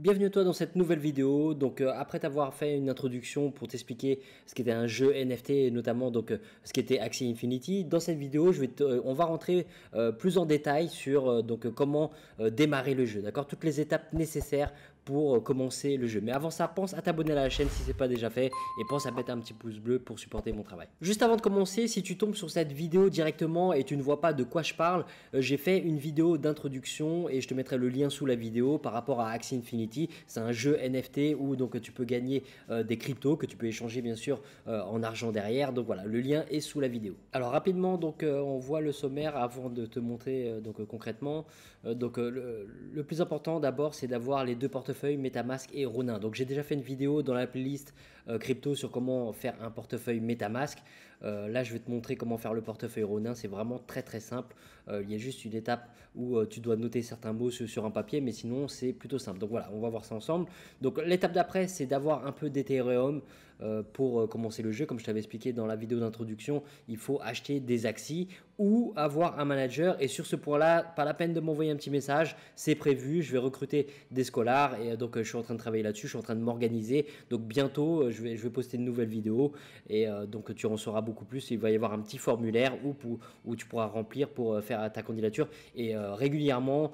Bienvenue à toi dans cette nouvelle vidéo. Donc après t'avoir fait une introduction pour t'expliquer ce qu'était un jeu NFT et notamment ce qu'était Axie Infinity, dans cette vidéo on va rentrer plus en détail sur comment démarrer le jeu, d'accord, toutes les étapes nécessaires pour commencer le jeu. Mais avant ça, pense à t'abonner à la chaîne si ce n'est pas déjà fait et pense à mettre un petit pouce bleu pour supporter mon travail. Juste avant de commencer, si tu tombes sur cette vidéo directement et tu ne vois pas de quoi je parle, j'ai fait une vidéo d'introduction et je te mettrai le lien sous la vidéo par rapport à Axie Infinity. C'est un jeu NFT où donc tu peux gagner des cryptos que tu peux échanger bien sûr en argent derrière. Donc voilà, le lien est sous la vidéo. Alors rapidement, on voit le sommaire avant de te montrer concrètement. Le plus important d'abord, c'est d'avoir les deux portefeuilles MetaMask et Ronin. Donc j'ai déjà fait une vidéo dans la playlist crypto sur comment faire un portefeuille MetaMask. Là je vais te montrer comment faire le portefeuille Ronin. C'est vraiment très simple. Il y a juste une étape où tu dois noter certains mots sur un papier, mais sinon c'est plutôt simple. Donc voilà, on va voir ça ensemble. Donc l'étape d'après, c'est d'avoir un peu d'Ethereum pour commencer le jeu. Comme je t'avais expliqué dans la vidéo d'introduction, il faut acheter des Axie ou avoir un manager. Et sur ce point-là, pas la peine de m'envoyer un petit message, c'est prévu. Je vais recruter des scholars et donc je suis en train de travailler là-dessus, je suis en train de m'organiser. Donc bientôt, je vais poster une nouvelle vidéo et donc tu en sauras beaucoup plus. Il va y avoir un petit formulaire où tu pourras remplir pour faire ta candidature. Et régulièrement,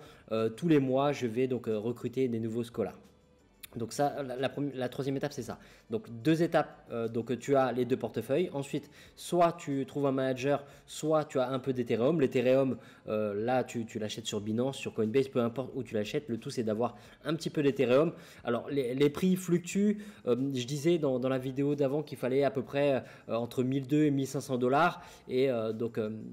tous les mois, je vais donc recruter des nouveaux scholars. Donc ça, la troisième étape, c'est ça. Donc deux étapes, donc tu as les deux portefeuilles. Ensuite, soit tu trouves un manager, soit tu as un peu d'Ethereum. L'Ethereum, là, tu l'achètes sur Binance, sur Coinbase, peu importe où tu l'achètes. Le tout, c'est d'avoir un petit peu d'Ethereum. Alors, les prix fluctuent. Je disais dans la vidéo d'avant qu'il fallait à peu près entre 1200 et 1500 $. Et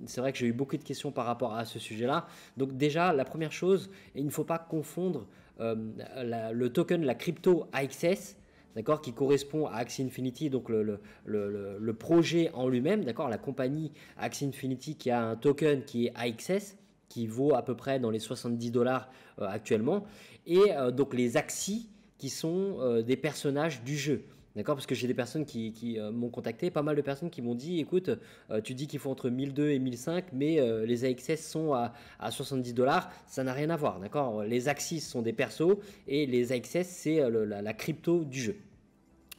c'est vrai que j'ai eu beaucoup de questions par rapport à ce sujet-là. Donc déjà, la première chose, il ne faut pas confondre le token, la crypto AXS, d'accord, qui correspond à Axie Infinity, donc le projet en lui-même, d'accord, la compagnie Axie Infinity qui a un token qui est AXS, qui vaut à peu près dans les 70 $ actuellement, et donc les Axie qui sont des personnages du jeu. D'accord, parce que j'ai des personnes qui m'ont contacté, pas mal de personnes qui m'ont dit, écoute, tu dis qu'il faut entre 1200 et 1500, mais les AXS sont à 70 $, ça n'a rien à voir, d'accord. Les Axis sont des persos et les AXS c'est la crypto du jeu.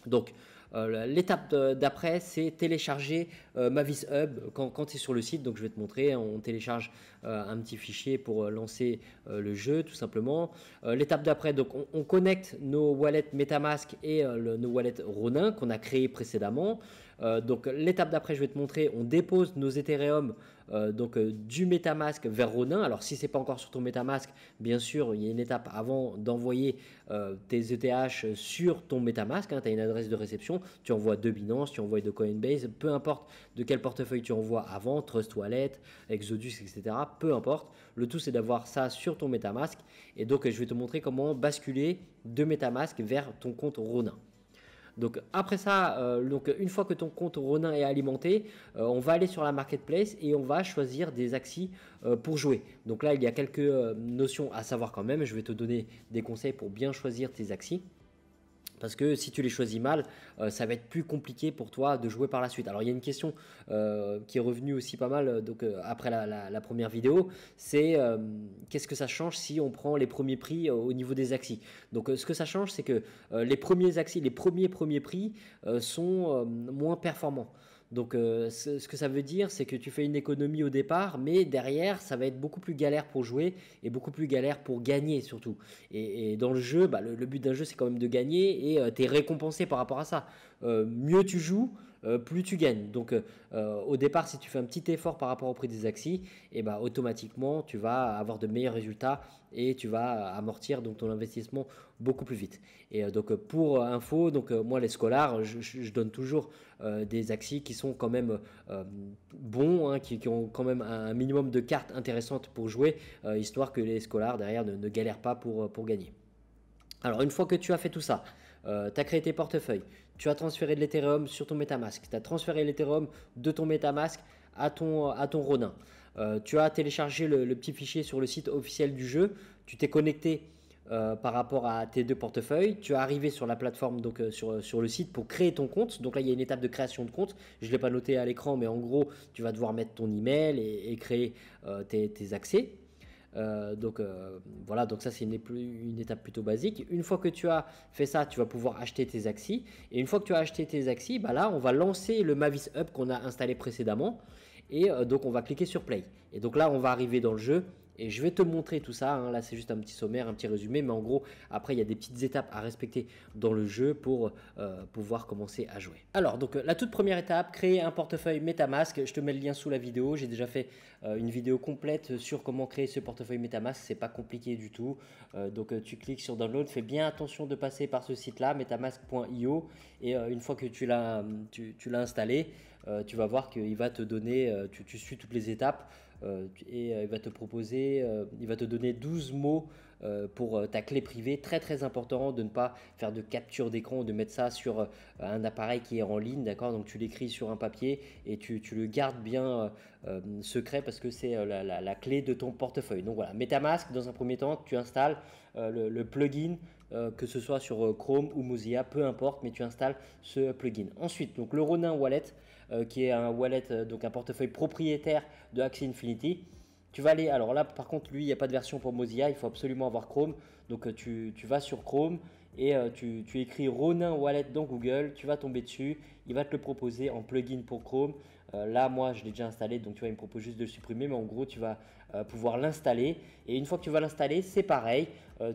Donc l'étape d'après, c'est télécharger Mavis Hub quand tu es sur le site. Donc je vais te montrer, on télécharge un petit fichier pour lancer le jeu tout simplement. L'étape d'après, donc on connecte nos wallets MetaMask et nos wallets Ronin qu'on a créé précédemment. Donc l'étape d'après, je vais te montrer, on dépose nos Ethereum du MetaMask vers Ronin. Alors si c'est pas encore sur ton MetaMask, bien sûr, il y a une étape avant d'envoyer tes ETH sur ton MetaMask, hein, tu as une adresse de réception, tu envoies de Binance, tu envoies de Coinbase, peu importe de quel portefeuille tu envoies avant, Trust Wallet, Exodus, etc. Peu importe, le tout c'est d'avoir ça sur ton MetaMask. Et donc je vais te montrer comment basculer de MetaMask vers ton compte Ronin. Donc après ça, une fois que ton compte Ronin est alimenté, on va aller sur la marketplace et on va choisir des Axie pour jouer. Donc là, il y a quelques notions à savoir quand même. Je vais te donner des conseils pour bien choisir tes Axie. Parce que si tu les choisis mal, ça va être plus compliqué pour toi de jouer par la suite. Alors il y a une question qui est revenue aussi pas mal après la première vidéo, c'est qu'est-ce que ça change si on prend les premiers prix au niveau des Axie. Donc ce que ça change, c'est que les premiers Axie, les premiers prix sont moins performants. Donc ce que ça veut dire, c'est que tu fais une économie au départ, mais derrière, ça va être beaucoup plus galère pour jouer et beaucoup plus galère pour gagner surtout. Et dans le jeu, le but d'un jeu, c'est quand même de gagner et tu es récompensé par rapport à ça. Mieux tu joues, plus tu gagnes. Donc au départ, si tu fais un petit effort par rapport au prix des Axie, et automatiquement, tu vas avoir de meilleurs résultats et tu vas amortir donc ton investissement beaucoup plus vite. Et pour info, moi les scholars, je donne toujours des Axie qui sont quand même bons, hein, qui ont quand même un minimum de cartes intéressantes pour jouer, histoire que les scholars derrière ne galèrent pas pour gagner. Alors une fois que tu as fait tout ça, tu as créé tes portefeuilles, tu as transféré de l'Ethereum sur ton MetaMask, tu as transféré l'Ethereum de ton MetaMask à ton Ronin, tu as téléchargé le petit fichier sur le site officiel du jeu, tu t'es connecté par rapport à tes deux portefeuilles, tu es arrivé sur la plateforme, sur le site pour créer ton compte. Donc là il y a une étape de création de compte, je ne l'ai pas noté à l'écran, mais en gros tu vas devoir mettre ton email et créer tes accès. Voilà, donc ça c'est une étape plutôt basique. Une fois que tu as fait ça, tu vas pouvoir acheter tes Axi. Et une fois que tu as acheté tes Axi, bah là on va lancer le Mavis Hub qu'on a installé précédemment. Et donc on va cliquer sur Play. Et donc là on va arriver dans le jeu. Et je vais te montrer tout ça, hein. Là c'est juste un petit sommaire, un petit résumé, mais en gros après il y a des petites étapes à respecter dans le jeu pour pouvoir commencer à jouer. Alors donc la toute première étape, créer un portefeuille MetaMask. Je te mets le lien sous la vidéo, j'ai déjà fait une vidéo complète sur comment créer ce portefeuille MetaMask, c'est pas compliqué du tout. Tu cliques sur Download, fais bien attention de passer par ce site là, metamask.io, et une fois que tu l'as installé, tu vas voir qu'il va te donner, tu suis toutes les étapes. Il va te proposer, il va te donner 12 mots pour ta clé privée. Très très important de ne pas faire de capture d'écran, de mettre ça sur un appareil qui est en ligne, d'accord. Donc tu l'écris sur un papier et tu le gardes bien secret parce que c'est la clé de ton portefeuille. Donc voilà, MetaMask, dans un premier temps, tu installes le plugin, que ce soit sur Chrome ou Mozilla, peu importe, mais tu installes ce plugin. Ensuite, donc le Ronin Wallet, qui est un wallet, donc un portefeuille propriétaire de Axie Infinity. Tu vas aller, alors là par contre lui il n'y a pas de version pour Mozilla, il faut absolument avoir Chrome. Donc tu vas sur Chrome et tu écris Ronin Wallet dans Google, tu vas tomber dessus, il va te le proposer en plugin pour Chrome. Là moi je l'ai déjà installé, donc tu vois il me propose juste de le supprimer, mais en gros tu vas pouvoir l'installer. Et une fois que tu vas l'installer, c'est pareil,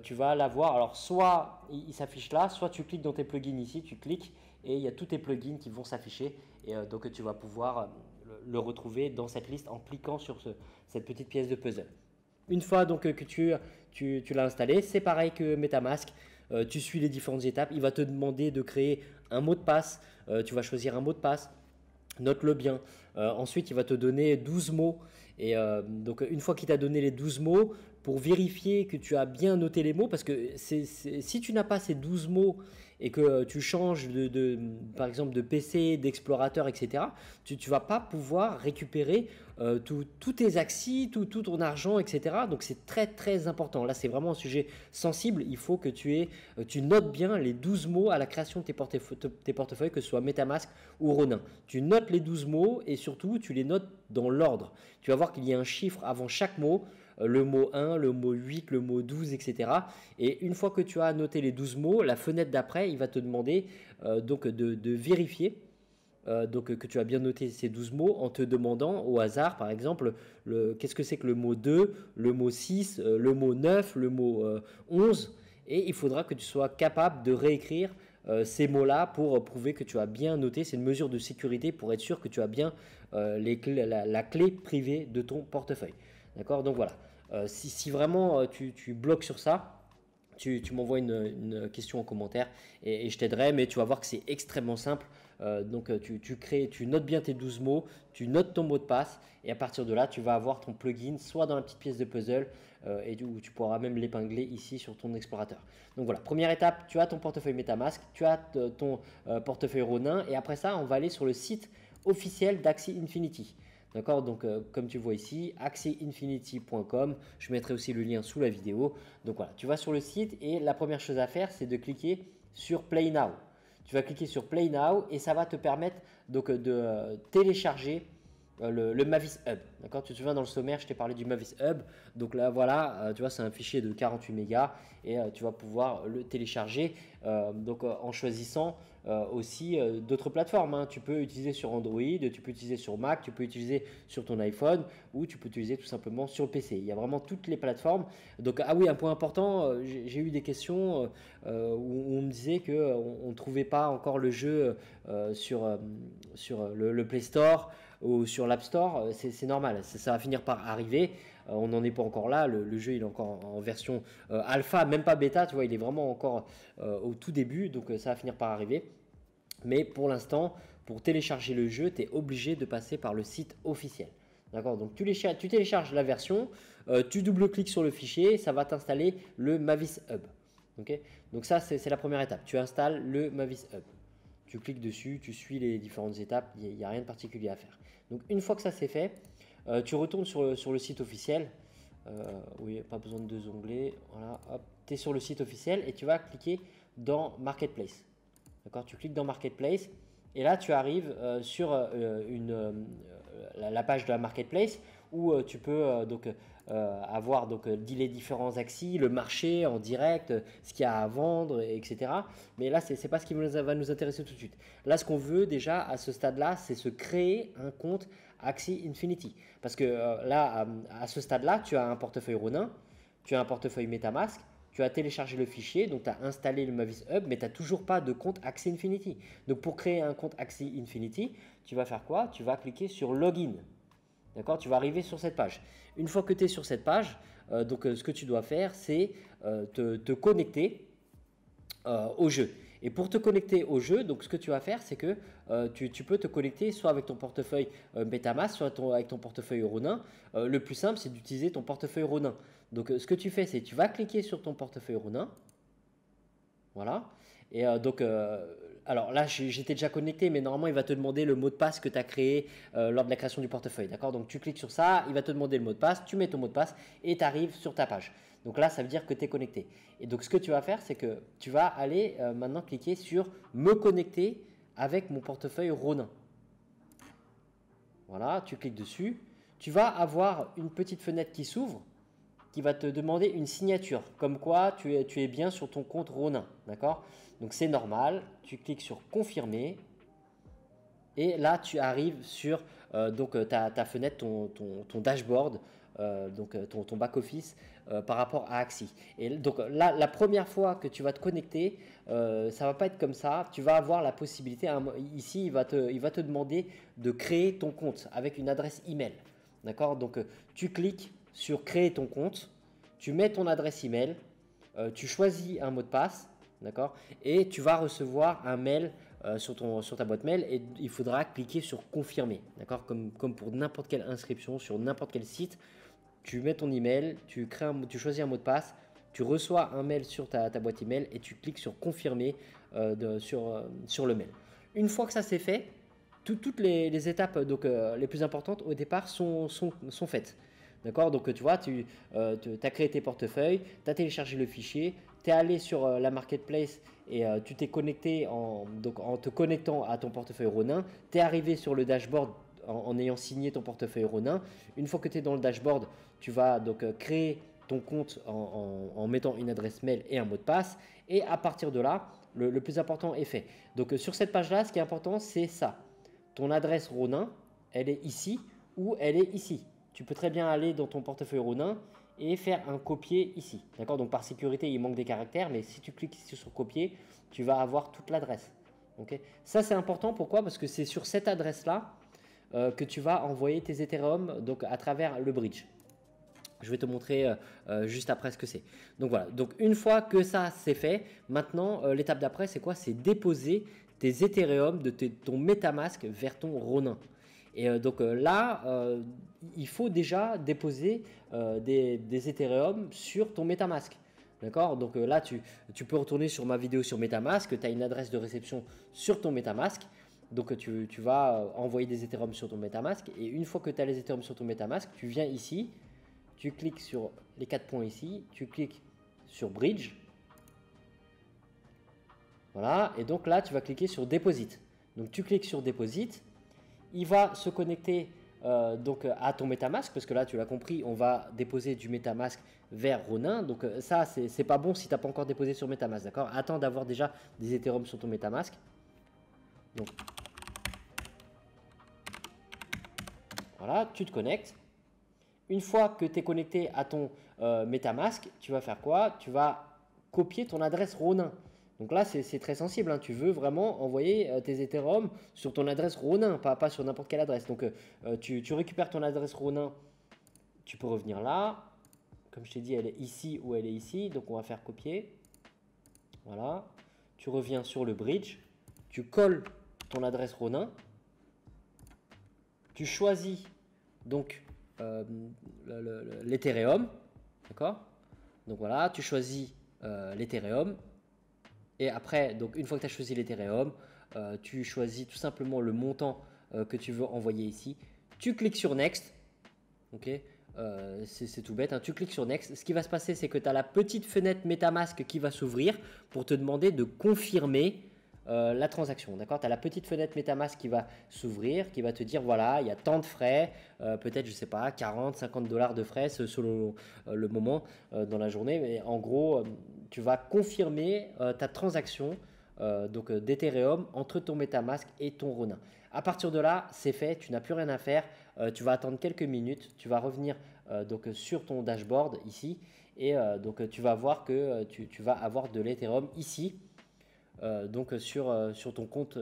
tu vas l'avoir, alors soit il s'affiche là, soit tu cliques dans tes plugins ici, tu cliques et il y a tous tes plugins qui vont s'afficher. Et donc tu vas pouvoir le retrouver dans cette liste en cliquant sur cette petite pièce de puzzle. Une fois donc que tu l'as installé, c'est pareil que MetaMask. Tu suis les différentes étapes. Il va te demander de créer un mot de passe. Tu vas choisir un mot de passe. Note-le bien. Ensuite, il va te donner 12 mots. Et donc, une fois qu'il t'a donné les 12 mots, pour vérifier que tu as bien noté les mots, parce que si tu n'as pas ces 12 mots et que tu changes par exemple de PC, d'explorateur, etc., tu ne vas pas pouvoir récupérer tous tes Axie, tout ton argent, etc. Donc c'est très très important. Là c'est vraiment un sujet sensible. Il faut que tu notes bien les 12 mots à la création de tes portefeuilles, que ce soit MetaMask ou Ronin. Tu notes les 12 mots et surtout tu les notes dans l'ordre. Tu vas voir qu'il y a un chiffre avant chaque mot. Le mot 1, le mot 8, le mot 12, etc. Et une fois que tu as noté les 12 mots, la fenêtre d'après, il va te demander donc de vérifier que tu as bien noté ces 12 mots en te demandant au hasard, par exemple, qu'est-ce que c'est que le mot 2, le mot 6, le mot 9, le mot 11. Et il faudra que tu sois capable de réécrire ces mots-là pour prouver que tu as bien noté. C'est une mesure de sécurité pour être sûr que tu as bien la clé privée de ton portefeuille. D'accord. Donc voilà. Si vraiment tu bloques sur ça, tu m'envoies une question en commentaire et je t'aiderai, mais tu vas voir que c'est extrêmement simple. Tu notes bien tes 12 mots, tu notes ton mot de passe et à partir de là, tu vas avoir ton plugin soit dans la petite pièce de puzzle où tu pourras même l'épingler ici sur ton explorateur. Donc voilà, première étape, tu as ton portefeuille MetaMask, tu as ton portefeuille Ronin et après ça, on va aller sur le site officiel d'Axie Infinity. D'accord. Donc comme tu vois ici, axieinfinity.com, je mettrai aussi le lien sous la vidéo. Donc voilà, tu vas sur le site et la première chose à faire, c'est de cliquer sur Play Now. Tu vas cliquer sur Play Now et ça va te permettre donc de télécharger le Mavis Hub. D'accord. Tu te souviens dans le sommaire, je t'ai parlé du Mavis Hub. Donc là voilà, tu vois, c'est un fichier de 48 mégas et tu vas pouvoir le télécharger en choisissant aussi d'autres plateformes, hein. Tu peux utiliser sur Android, tu peux utiliser sur Mac, tu peux utiliser sur ton iPhone ou tu peux utiliser tout simplement sur le PC. Il y a vraiment toutes les plateformes. Donc ah oui, un point important, j'ai eu des questions où on me disait qu'on ne trouvait pas encore le jeu sur le Play Store ou sur l'App Store. C'est normal, ça va finir par arriver. On n'en est pas encore là, le jeu il est encore en version alpha, même pas bêta, tu vois, il est vraiment encore au tout début, donc ça va finir par arriver. Mais pour l'instant, pour télécharger le jeu, tu es obligé de passer par le site officiel. D'accord. Donc tu télécharges la version, tu double-cliques sur le fichier, ça va t'installer le Mavis Hub. Okay. Donc ça c'est la première étape, tu installes le Mavis Hub. Tu cliques dessus, tu suis les différentes étapes, il n'y a rien de particulier à faire. Donc une fois que ça c'est fait, tu retournes sur le site officiel. Oui, pas besoin de deux onglets. Voilà, hop, tu es sur le site officiel et tu vas cliquer dans Marketplace. D'accord, tu cliques dans Marketplace et là tu arrives sur la page de la Marketplace où tu peux avoir donc les différents axes, le marché en direct, ce qu'il y a à vendre, etc. Mais là, c'est pas ce qui va nous intéresser tout de suite. Là, ce qu'on veut déjà à ce stade-là, c'est se créer un compte Axie Infinity. Parce que là, à ce stade-là, tu as un portefeuille Ronin, tu as un portefeuille MetaMask, tu as téléchargé le fichier, donc tu as installé le Mavis Hub, mais tu n'as toujours pas de compte Axie Infinity. Donc pour créer un compte Axie Infinity, tu vas faire quoi? Tu vas cliquer sur Login. D'accord? Tu vas arriver sur cette page. Une fois que tu es sur cette page, ce que tu dois faire, c'est te connecter au jeu. Et pour te connecter au jeu, donc ce que tu vas faire, c'est que tu peux te connecter soit avec ton portefeuille MetaMask, soit avec ton portefeuille Ronin. Le plus simple, c'est d'utiliser ton portefeuille Ronin. Donc ce que tu fais, c'est que tu vas cliquer sur ton portefeuille Ronin. Voilà. Et alors là, j'étais déjà connecté, mais normalement, il va te demander le mot de passe que tu as créé lors de la création du portefeuille. D'accord? Donc tu cliques sur ça, il va te demander le mot de passe, tu mets ton mot de passe et tu arrives sur ta page. Donc là, ça veut dire que tu es connecté. Et donc ce que tu vas faire, c'est que tu vas aller maintenant cliquer sur me connecter avec mon portefeuille Ronin. Voilà, tu cliques dessus. Tu vas avoir une petite fenêtre qui s'ouvre qui va te demander une signature, comme quoi tu es bien sur ton compte Ronin. D'accord? Donc c'est normal, tu cliques sur confirmer et là tu arrives sur ta fenêtre, ton dashboard, ton back-office par rapport à Axie. Et donc là, la première fois que tu vas te connecter, ça va pas être comme ça. Tu vas avoir la possibilité, ici il va te demander de créer ton compte avec une adresse email. D'accord? Donc tu cliques sur créer ton compte, tu mets ton adresse email, tu choisis un mot de passe, d'accord? Et tu vas recevoir un mail sur ta boîte mail et il faudra cliquer sur confirmer, d'accord? Comme pour n'importe quelle inscription sur n'importe quel site, tu mets ton email, tu choisis un mot de passe, tu reçois un mail sur ta boîte email et tu cliques sur confirmer sur le mail. Une fois que ça c'est fait, toutes les étapes les plus importantes au départ sont faites. D'accord? Donc tu vois, tu as créé tes portefeuilles, tu as téléchargé le fichier, tu es allé sur la marketplace et tu t'es connecté en te connectant à ton portefeuille Ronin. Tu es arrivé sur le dashboard en ayant signé ton portefeuille Ronin. Une fois que tu es dans le dashboard, tu vas créer ton compte en mettant une adresse mail et un mot de passe. Et à partir de là, le plus important est fait. Donc sur cette page-là, ce qui est important, c'est ça. Ton adresse Ronin, elle est ici ou elle est ici. Tu peux très bien aller dans ton portefeuille Ronin et faire un copier ici. D'accord? Donc par sécurité, il manque des caractères, mais si tu cliques ici sur copier, tu vas avoir toute l'adresse. Okay? Ça, c'est important. Pourquoi? Parce que c'est sur cette adresse-là que tu vas envoyer tes Ethereum donc, à travers le bridge. Je vais te montrer juste après ce que c'est. Donc voilà, donc une fois que ça c'est fait, maintenant l'étape d'après c'est quoi? C'est déposer tes Ethereum de ton MetaMask vers ton Ronin. Et là, il faut déjà déposer des Ethereum sur ton MetaMask. D'accord? Donc là, tu peux retourner sur ma vidéo sur MetaMask, tu as une adresse de réception sur ton MetaMask. Donc tu vas envoyer des Ethereum sur ton MetaMask. Et une fois que tu as les Ethereum sur ton MetaMask, tu viens ici, tu cliques sur les 4 points ici, tu cliques sur Bridge. Voilà, et donc là, tu vas cliquer sur Deposit. Donc tu cliques sur Deposit. Il va se connecter à ton MetaMask, parce que là, tu l'as compris, on va déposer du MetaMask vers Ronin. Donc ça, c'est pas bon si tu n'as pas encore déposé sur MetaMask, d'accord? Attends d'avoir déjà des Ethereum sur ton MetaMask. Donc, voilà, tu te connectes. Une fois que tu es connecté à ton MetaMask, tu vas faire quoi? Tu vas copier ton adresse Ronin. Donc là, c'est très sensible. Hein. Tu veux vraiment envoyer tes Ethereum sur ton adresse Ronin, pas sur n'importe quelle adresse. Donc, tu récupères ton adresse Ronin. Tu peux revenir là. Comme je t'ai dit, elle est ici ou elle est ici. Donc, on va faire copier. Voilà. Tu reviens sur le bridge. Tu colles ton adresse Ronin. Tu choisis donc l'Ethereum. D'accord? Donc voilà, tu choisis l'Ethereum. Et après, donc une fois que tu as choisi l'Ethereum, tu choisis tout simplement le montant que tu veux envoyer ici. Tu cliques sur Next. Ok, c'est tout bête. Hein. Tu cliques sur Next. Ce qui va se passer, c'est que tu as la petite fenêtre MetaMask qui va s'ouvrir pour te demander de confirmer la transaction. D'accord? Tu as la petite fenêtre MetaMask qui va s'ouvrir, qui va te dire voilà, il y a tant de frais, peut-être, je sais pas, 40, 50 dollars de frais selon le moment dans la journée. Mais en gros, tu vas confirmer ta transaction d'Ethereum entre ton MetaMask et ton Ronin. À partir de là, c'est fait, tu n'as plus rien à faire. Tu vas attendre quelques minutes, tu vas revenir sur ton dashboard ici et tu vas voir que tu vas avoir de l'Ethereum ici sur ton compte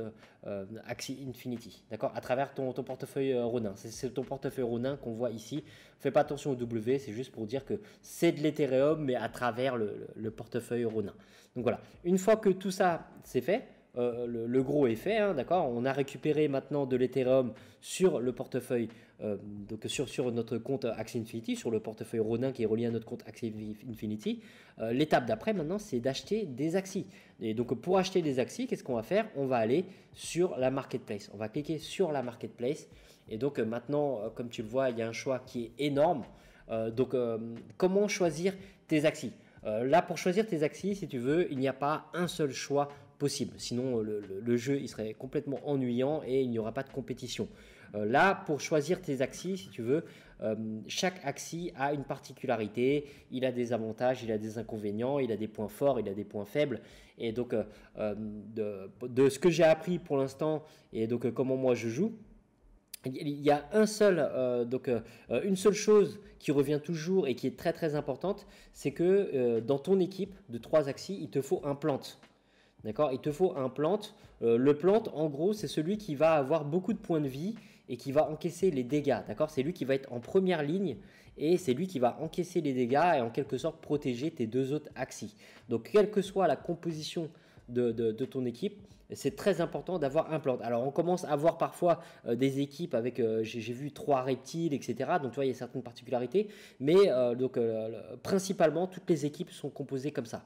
Axie Infinity, d'accord, à travers ton portefeuille Ronin. C'est ton portefeuille Ronin qu'on voit ici. Fais pas attention au W, c'est juste pour dire que c'est de l'Ethereum, mais à travers le portefeuille Ronin. Donc voilà, une fois que tout ça c'est fait, le gros est fait, hein, d'accord. On a récupéré maintenant de l'Ethereum sur le portefeuille, sur notre compte Axie Infinity, sur le portefeuille Ronin qui est relié à notre compte Axie Infinity. L'étape d'après maintenant, c'est d'acheter des Axie. Et donc pour acheter des Axie, qu'est-ce qu'on va faire? On va aller sur la marketplace. On va cliquer sur la marketplace. Et donc maintenant, comme tu le vois, il y a un choix qui est énorme. Comment choisir tes Axie? Là, pour choisir tes Axie, si tu veux, il n'y a pas un seul choix possible. Sinon, le jeu il serait complètement ennuyant et il n'y aura pas de compétition. Là, pour choisir tes Axie, si tu veux, chaque Axie a une particularité. Il a des avantages, il a des inconvénients, il a des points forts, il a des points faibles. Et donc, de ce que j'ai appris pour l'instant et donc comment moi je joue, il y a une seule chose qui revient toujours et qui est très très importante, c'est que dans ton équipe de 3 Axie, il te faut un plante. D'accord? Il te faut un plante. Le plante, en gros, c'est celui qui va avoir beaucoup de points de vie et qui va encaisser les dégâts. D'accord? C'est lui qui va être en première ligne et c'est lui qui va encaisser les dégâts et en quelque sorte protéger tes 2 autres Axie. Donc, quelle que soit la composition de ton équipe, c'est très important d'avoir un plante. Alors, on commence à voir parfois des équipes avec, j'ai vu 3 reptiles, etc. Donc, tu vois, il y a certaines particularités. Mais principalement, toutes les équipes sont composées comme ça.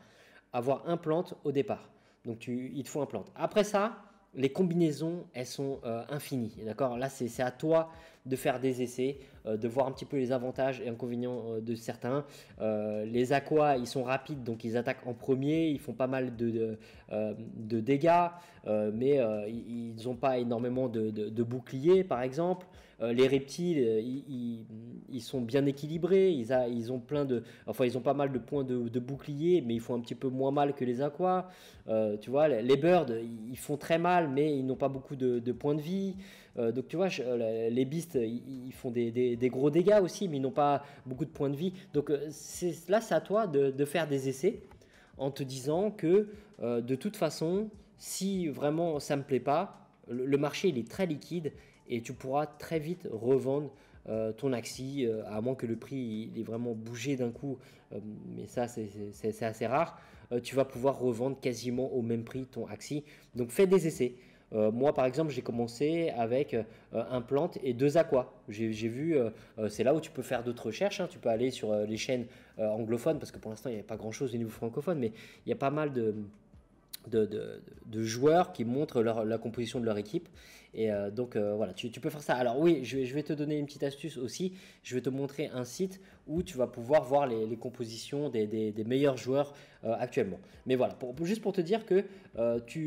Avoir un plante au départ. Donc, il te faut un plante. Après ça, les combinaisons, elles sont infinies. D'accord? Là, c'est à toi de faire des essais, de voir un petit peu les avantages et inconvénients de certains. Les aquas, ils sont rapides, donc ils attaquent en premier. Ils font pas mal de dégâts, mais ils n'ont pas énormément de boucliers, par exemple. Les reptiles, ils sont bien équilibrés. Ils ont ils ont pas mal de points de bouclier, mais ils font un petit peu moins mal que les aquas. Tu vois, les birds, ils font très mal, mais ils n'ont pas beaucoup de points de vie. Donc tu vois, les beasts, ils font des gros dégâts aussi, mais ils n'ont pas beaucoup de points de vie. Donc c'est à toi de faire des essais en te disant que de toute façon, si vraiment ça ne me plaît pas, le marché il est très liquide et tu pourras très vite revendre ton Axie, à moins que le prix il ait vraiment bougé d'un coup, mais ça c'est assez rare. Tu vas pouvoir revendre quasiment au même prix ton Axie. Donc fais des essais. Moi par exemple j'ai commencé avec un plante et 2 aquas. J'ai vu, c'est là où tu peux faire d'autres recherches, hein. Tu peux aller sur les chaînes anglophones parce que pour l'instant il n'y a pas grand chose au niveau francophone, mais il y a pas mal de joueurs qui montrent la composition de leur équipe. Et voilà, tu peux faire ça. Alors oui, je vais te donner une petite astuce aussi. Je vais te montrer un site où tu vas pouvoir voir les compositions des meilleurs joueurs actuellement. Mais voilà, juste pour te dire que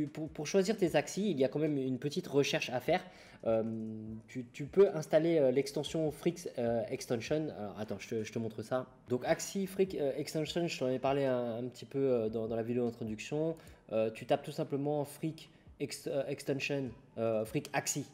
pour choisir tes Axie, il y a quand même une petite recherche à faire. Tu peux installer l'extension Freak Extension. Alors attends, je te montre ça. Donc Axie Freak Extension, je t'en ai parlé un petit peu dans la vidéo d'introduction. Tu tapes tout simplement Freak Extension, Freak Axie,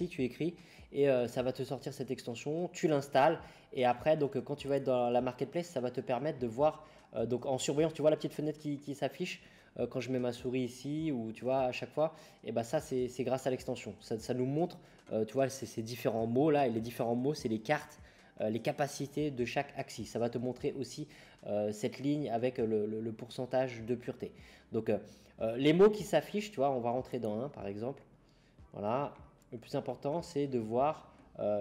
tu écris et ça va te sortir cette extension. Tu l'installes et après, donc quand tu vas être dans la marketplace, ça va te permettre de voir. Donc en surveillant, tu vois la petite fenêtre qui s'affiche quand je mets ma souris ici ou tu vois à chaque fois. Et ben ça c'est grâce à l'extension. Ça nous montre, tu vois, ces différents mots là et les différents mots, c'est les cartes. Les capacités de chaque Axie. Ça va te montrer aussi cette ligne avec le pourcentage de pureté. Donc les mots qui s'affichent, tu vois, on va rentrer dans un par exemple. Voilà. Le plus important, c'est de voir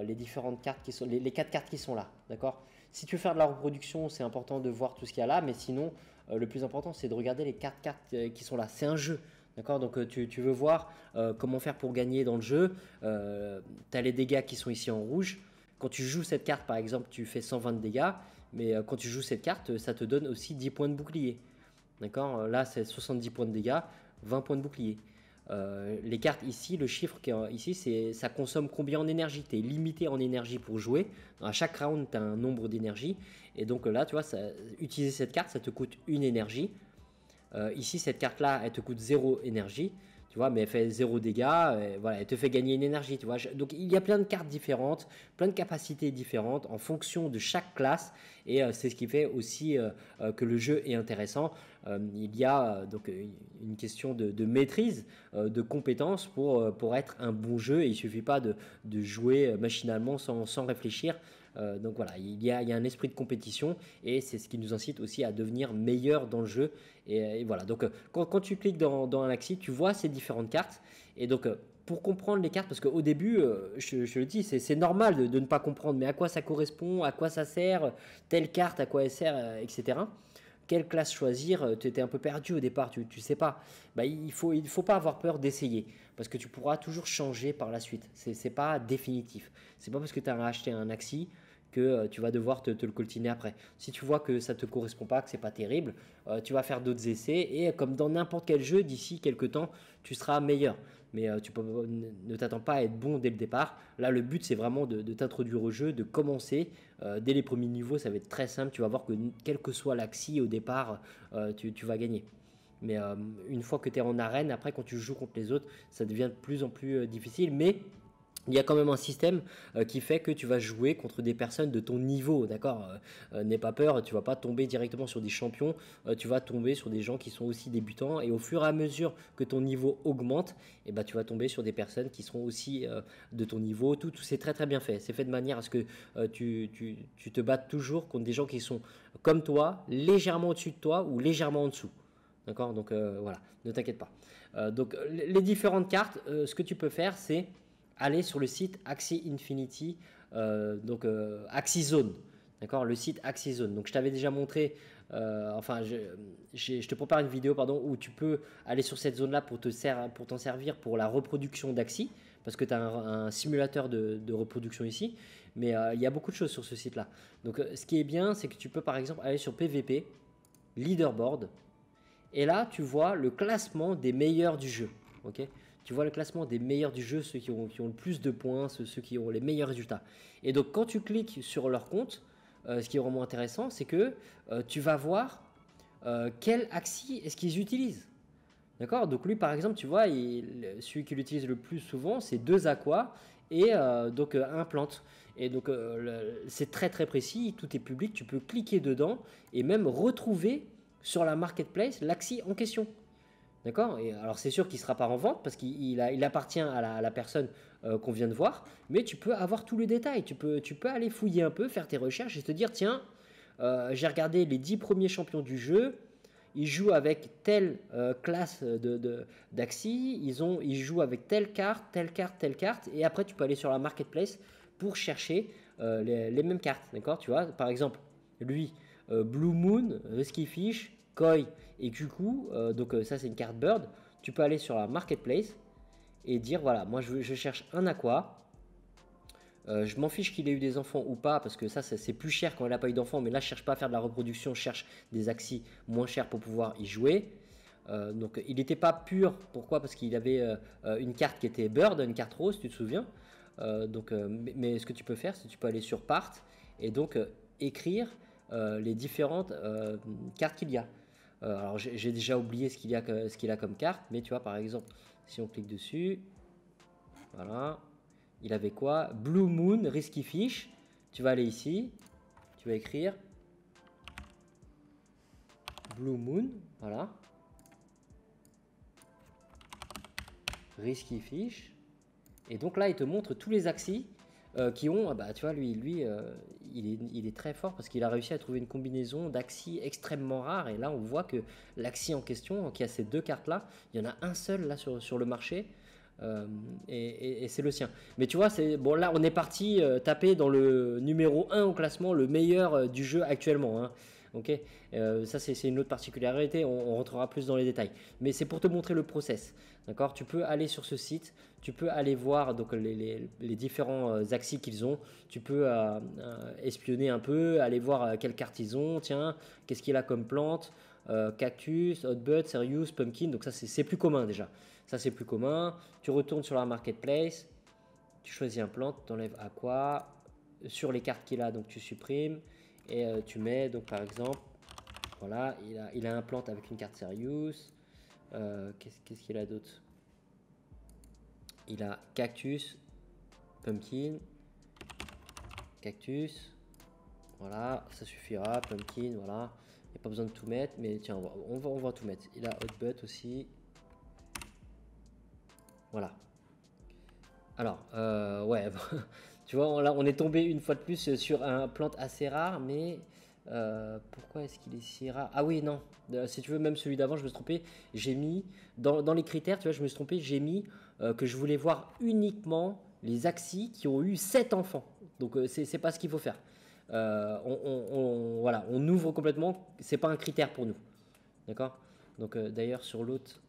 les différentes cartes qui sont, les 4 cartes qui sont là. D'accord? Si tu veux faire de la reproduction, c'est important de voir tout ce qu'il y a là, mais sinon, le plus important, c'est de regarder les 4 cartes qui sont là. C'est un jeu. D'accord? Donc tu veux voir comment faire pour gagner dans le jeu. Tu as les dégâts qui sont ici en rouge. Quand tu joues cette carte, par exemple, tu fais 120 de dégâts, mais quand tu joues cette carte, ça te donne aussi 10 points de bouclier. D'accord? Là, c'est 70 points de dégâts, 20 points de bouclier. les cartes ici, le chiffre qui est ici, c'est ça consomme combien en énergie. Tu es limité en énergie pour jouer. À chaque round, tu as un nombre d'énergie. Et donc là, tu vois, utiliser cette carte, ça te coûte une énergie. Ici, cette carte-là, elle te coûte 0 énergie. Tu vois, mais elle fait 0 dégâts, voilà, elle te fait gagner une énergie, tu vois. Donc il y a plein de cartes différentes, plein de capacités différentes en fonction de chaque classe, et c'est ce qui fait aussi que le jeu est intéressant. Il y a donc une question de maîtrise, de compétence pour être un bon jeu, et il ne suffit pas de jouer machinalement sans réfléchir. Donc voilà, il y a un esprit de compétition, et c'est ce qui nous incite aussi à devenir meilleur dans le jeu. Et voilà, donc quand tu cliques dans un Axie, tu vois ces différentes cartes. Et donc pour comprendre les cartes, parce qu'au début, je le dis, c'est normal de ne pas comprendre, mais à quoi ça correspond, à quoi ça sert, telle carte, à quoi elle sert, etc. Quelle classe choisir, tu étais un peu perdu au départ, tu ne sais pas. Bah, il faut pas avoir peur d'essayer, parce que tu pourras toujours changer par la suite. C'est pas définitif. C'est pas parce que tu as acheté un Axie que tu vas devoir te le coltiner après. Si tu vois que ça ne te correspond pas, que c'est pas terrible, tu vas faire d'autres essais, et comme dans n'importe quel jeu, d'ici quelques temps, tu seras meilleur. Mais ne t'attends pas à être bon dès le départ. Là, le but, c'est vraiment de t'introduire au jeu, de commencer. Dès les premiers niveaux, ça va être très simple. Tu vas voir que quel que soit l'axi au départ, tu vas gagner. Mais une fois que tu es en arène, après, quand tu joues contre les autres, ça devient de plus en plus difficile. Mais il y a quand même un système qui fait que tu vas jouer contre des personnes de ton niveau, d'accord. N'aie pas peur, tu vas pas tomber directement sur des champions, tu vas tomber sur des gens qui sont aussi débutants, et au fur et à mesure que ton niveau augmente, et ben, tu vas tomber sur des personnes qui seront aussi de ton niveau. Tout c'est très très bien fait, c'est fait de manière à ce que tu te battes toujours contre des gens qui sont comme toi, légèrement au-dessus de toi ou légèrement en dessous. D'accord, donc voilà, ne t'inquiète pas. Donc les différentes cartes, ce que tu peux faire, c'est aller sur le site Axie Infinity, donc Axie Zone, d'accord, le site Axie Zone. Donc je t'avais déjà montré, je te prépare une vidéo, pardon, où tu peux aller sur cette zone-là pour t'en servir pour la reproduction d'Axie, parce que tu as un simulateur de reproduction ici, mais il y a beaucoup de choses sur ce site-là. Donc ce qui est bien, c'est que tu peux par exemple aller sur PVP, Leaderboard, et là tu vois le classement des meilleurs du jeu, ok. Tu vois le classement des meilleurs du jeu, ceux qui ont le plus de points, ceux qui ont les meilleurs résultats. Et donc quand tu cliques sur leur compte, ce qui est vraiment intéressant, c'est que tu vas voir quel Axie est-ce qu'ils utilisent. D'accord. Donc lui par exemple, tu vois, celui qu'il utilise le plus souvent, c'est 2 Aqua et donc un Plante. Et donc c'est très très précis, tout est public, tu peux cliquer dedans et même retrouver sur la marketplace l'Axie en question. D'accord. Et alors c'est sûr qu'il ne sera pas en vente parce qu'il appartient à la personne qu'on vient de voir, mais tu peux avoir tous les détails, tu peux aller fouiller un peu, faire tes recherches et te dire tiens, j'ai regardé les 10 premiers champions du jeu, ils jouent avec telle classe d'Axie, ils jouent avec telle carte, telle carte, telle carte, et après tu peux aller sur la marketplace pour chercher les mêmes cartes. D'accord. Tu vois, par exemple, lui, Blue Moon, Risky Fish, Koi et Cuckoo, donc ça c'est une carte Bird. Tu peux aller sur la marketplace et dire voilà, moi je cherche un aqua. Je m'en fiche qu'il ait eu des enfants ou pas, parce que ça c'est plus cher quand il n'a pas eu d'enfants, mais là je cherche pas à faire de la reproduction, je cherche des axis moins chers pour pouvoir y jouer. Donc il n'était pas pur, pourquoi? Parce qu'il avait une carte qui était Bird, une carte rose, tu te souviens. Mais ce que tu peux faire, c'est que tu peux aller sur Part et donc écrire les différentes cartes qu'il y a. Alors j'ai déjà oublié ce qu'il a comme carte, mais tu vois par exemple, si on clique dessus, voilà, il avait quoi? Blue Moon, Risky Fish. Tu vas aller ici, tu vas écrire Blue Moon, voilà, Risky Fish, et donc là il te montre tous les axes qui ont, bah tu vois, lui il est très fort parce qu'il a réussi à trouver une combinaison d'axes extrêmement rare. Et là on voit que l'axe en question, qui a ces 2 cartes là, il y en a un seul là sur le marché, et c'est le sien. Mais tu vois, bon, là on est parti taper dans le numéro 1 au classement, le meilleur du jeu actuellement, hein. Ok, ça c'est une autre particularité, on rentrera plus dans les détails, mais c'est pour te montrer le process. D'accord, tu peux aller sur ce site, tu peux aller voir donc les différents axes qu'ils ont, tu peux espionner un peu, aller voir quelle carte ils ont, tiens, qu'est-ce qu'il a comme plante, Cactus, Hotbud, Serious, Pumpkin. Donc ça c'est plus commun déjà. Ça c'est plus commun. Tu retournes sur la marketplace, tu choisis un plant, tu enlèves Aqua. Sur les cartes qu'il a, donc tu supprimes et tu mets donc par exemple, voilà, il a un plant avec une carte Serious. Qu'est-ce qu'il a d'autre? Il a Cactus, Pumpkin, Cactus, voilà, ça suffira, Pumpkin, voilà, il n'y a pas besoin de tout mettre, mais tiens, on va tout mettre. Il a Hotbud aussi, voilà. Alors, ouais, tu vois, là, on est tombé une fois de plus sur un plant assez rare, mais pourquoi est-ce qu'il est si rare? Ah oui, non, si tu veux, même celui d'avant, je me suis trompé, j'ai mis, dans les critères, tu vois, je me suis trompé, j'ai mis que je voulais voir uniquement les Axis qui ont eu 7 enfants. Donc, c'est pas ce qu'il faut faire. Voilà, on ouvre complètement, c'est pas un critère pour nous. D'accord? Donc, d'ailleurs, sur l'autre,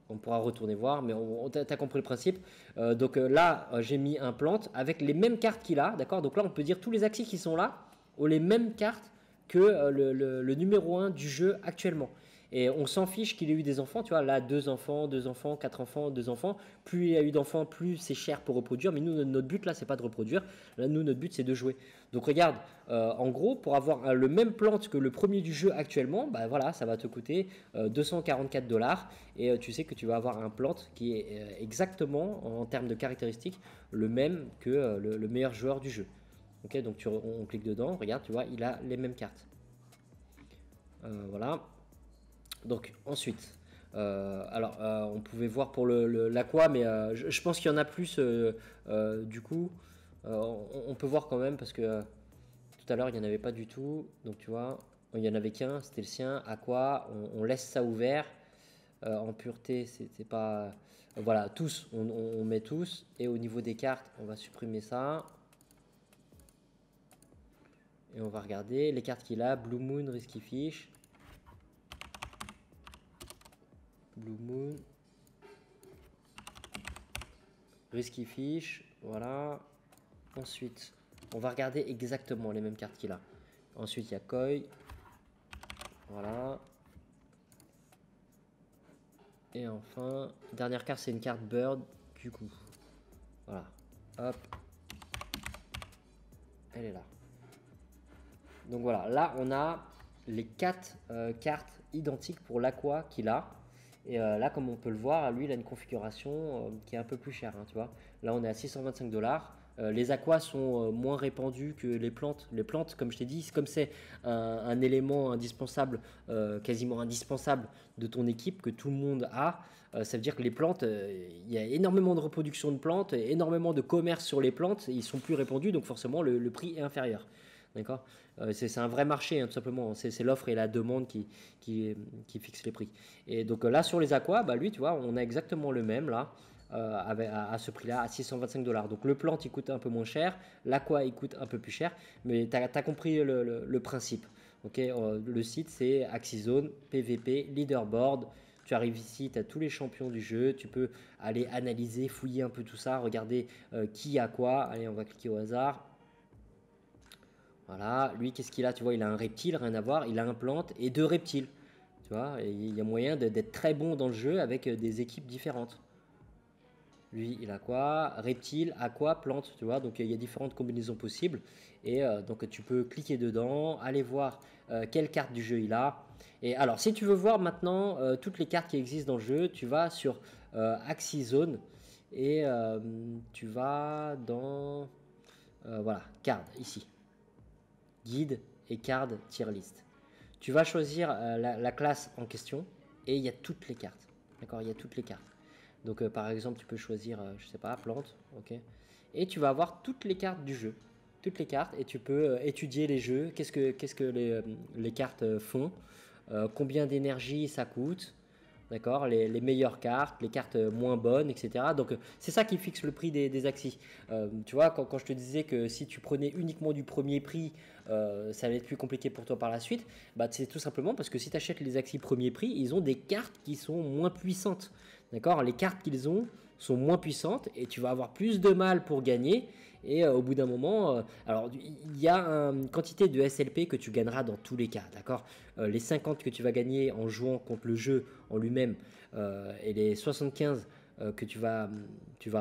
on pourra retourner voir, mais t'as compris le principe. Donc là, j'ai mis un plant avec les mêmes cartes qu'il a, d'accord? Donc là, on peut dire tous les Axis qui sont là ont les mêmes cartes que le numéro 1 du jeu actuellement. Et on s'en fiche qu'il ait eu des enfants, tu vois, là, 2 enfants, 2 enfants, 4 enfants, 2 enfants. Plus il y a eu d'enfants, plus c'est cher pour reproduire. Mais nous, notre but là, c'est pas de reproduire. Là, nous, notre but, c'est de jouer. Donc regarde, en gros, pour avoir le même plant que le premier du jeu actuellement, bah voilà, ça va te coûter 244 $. Et tu sais que tu vas avoir un plant qui est exactement, en termes de caractéristiques, le même que le meilleur joueur du jeu. Ok, donc on clique dedans, regarde, tu vois, il a les mêmes cartes. Voilà. Donc ensuite, alors on pouvait voir pour l'aqua, mais je pense qu'il y en a plus du coup. On peut voir quand même parce que tout à l'heure il n'y en avait pas du tout. Donc tu vois, il n'y en avait qu'un, c'était le sien. Aqua, on laisse ça ouvert. En pureté, c'est pas. Voilà, tous, on met tous. Et au niveau des cartes, on va supprimer ça. Et on va regarder les cartes qu'il a. Blue Moon, Risky Fish. Blue Moon. Risky Fish. Voilà. Ensuite, on va regarder exactement les mêmes cartes qu'il a. Ensuite, il y a Koi. Voilà. Et enfin, dernière carte, c'est une carte Bird. Du coup, voilà. Hop. Elle est là. Donc voilà, là, on a les 4 cartes identiques pour l'Aqua qu'il a. Et là, comme on peut le voir, lui, il a une configuration qui est un peu plus chère. Hein, tu vois. Là, on est à 625 $. Les aquas sont moins répandus que les plantes. Les plantes, comme je t'ai dit, comme c'est un élément indispensable, quasiment indispensable de ton équipe que tout le monde a, ça veut dire que les plantes, il y a énormément de reproduction de plantes, énormément de commerce sur les plantes, ils sont plus répandus, donc forcément le prix est inférieur. D'accord, c'est un vrai marché, hein, tout simplement. C'est l'offre et la demande qui fixent les prix. Et donc là, sur les aquas, bah, lui, tu vois, on a exactement le même là. À ce prix-là, à 625 $. Donc le plant, il coûte un peu moins cher, l'aqua, il coûte un peu plus cher, mais tu as compris le principe. Okay, le site, c'est Axizone, PVP, Leaderboard. Tu arrives ici, tu as tous les champions du jeu, tu peux aller analyser, fouiller un peu tout ça, regarder qui a quoi. Allez, on va cliquer au hasard. Voilà, lui, qu'est-ce qu'il a? Tu vois, il a un reptile, rien à voir, il a un plante et 2 reptiles. Tu vois, il y a moyen d'être très bon dans le jeu avec des équipes différentes. Lui, il a quoi? Reptile, aqua, plante, tu vois. Donc, il y a différentes combinaisons possibles. Et donc, tu peux cliquer dedans, aller voir quelle carte du jeu il a. Et alors, si tu veux voir maintenant toutes les cartes qui existent dans le jeu, tu vas sur Axizone et tu vas dans voilà, card ici. Guide et card tier list. Tu vas choisir la classe en question et il y a toutes les cartes. D'accord, il y a toutes les cartes. Donc par exemple, tu peux choisir, je sais pas, plante, ok. Et tu vas avoir toutes les cartes du jeu, toutes les cartes, et tu peux étudier les jeux. Qu'est-ce que les cartes font, combien d'énergie ça coûte, d'accord, les meilleures cartes, les cartes moins bonnes, etc. Donc c'est ça qui fixe le prix des Axis. Tu vois, quand je te disais que si tu prenais uniquement du premier prix, ça allait être plus compliqué pour toi par la suite, bah, c'est tout simplement parce que si tu achètes les Axis premier prix, ils ont des cartes qui sont moins puissantes. D'accord, les cartes qu'ils ont sont moins puissantes et tu vas avoir plus de mal pour gagner. et au bout d'un moment, alors il y a une quantité de SLP que tu gagneras dans tous les cas, d'accord. Les 50 que tu vas gagner en jouant contre le jeu en lui-même et les 75 que tu vas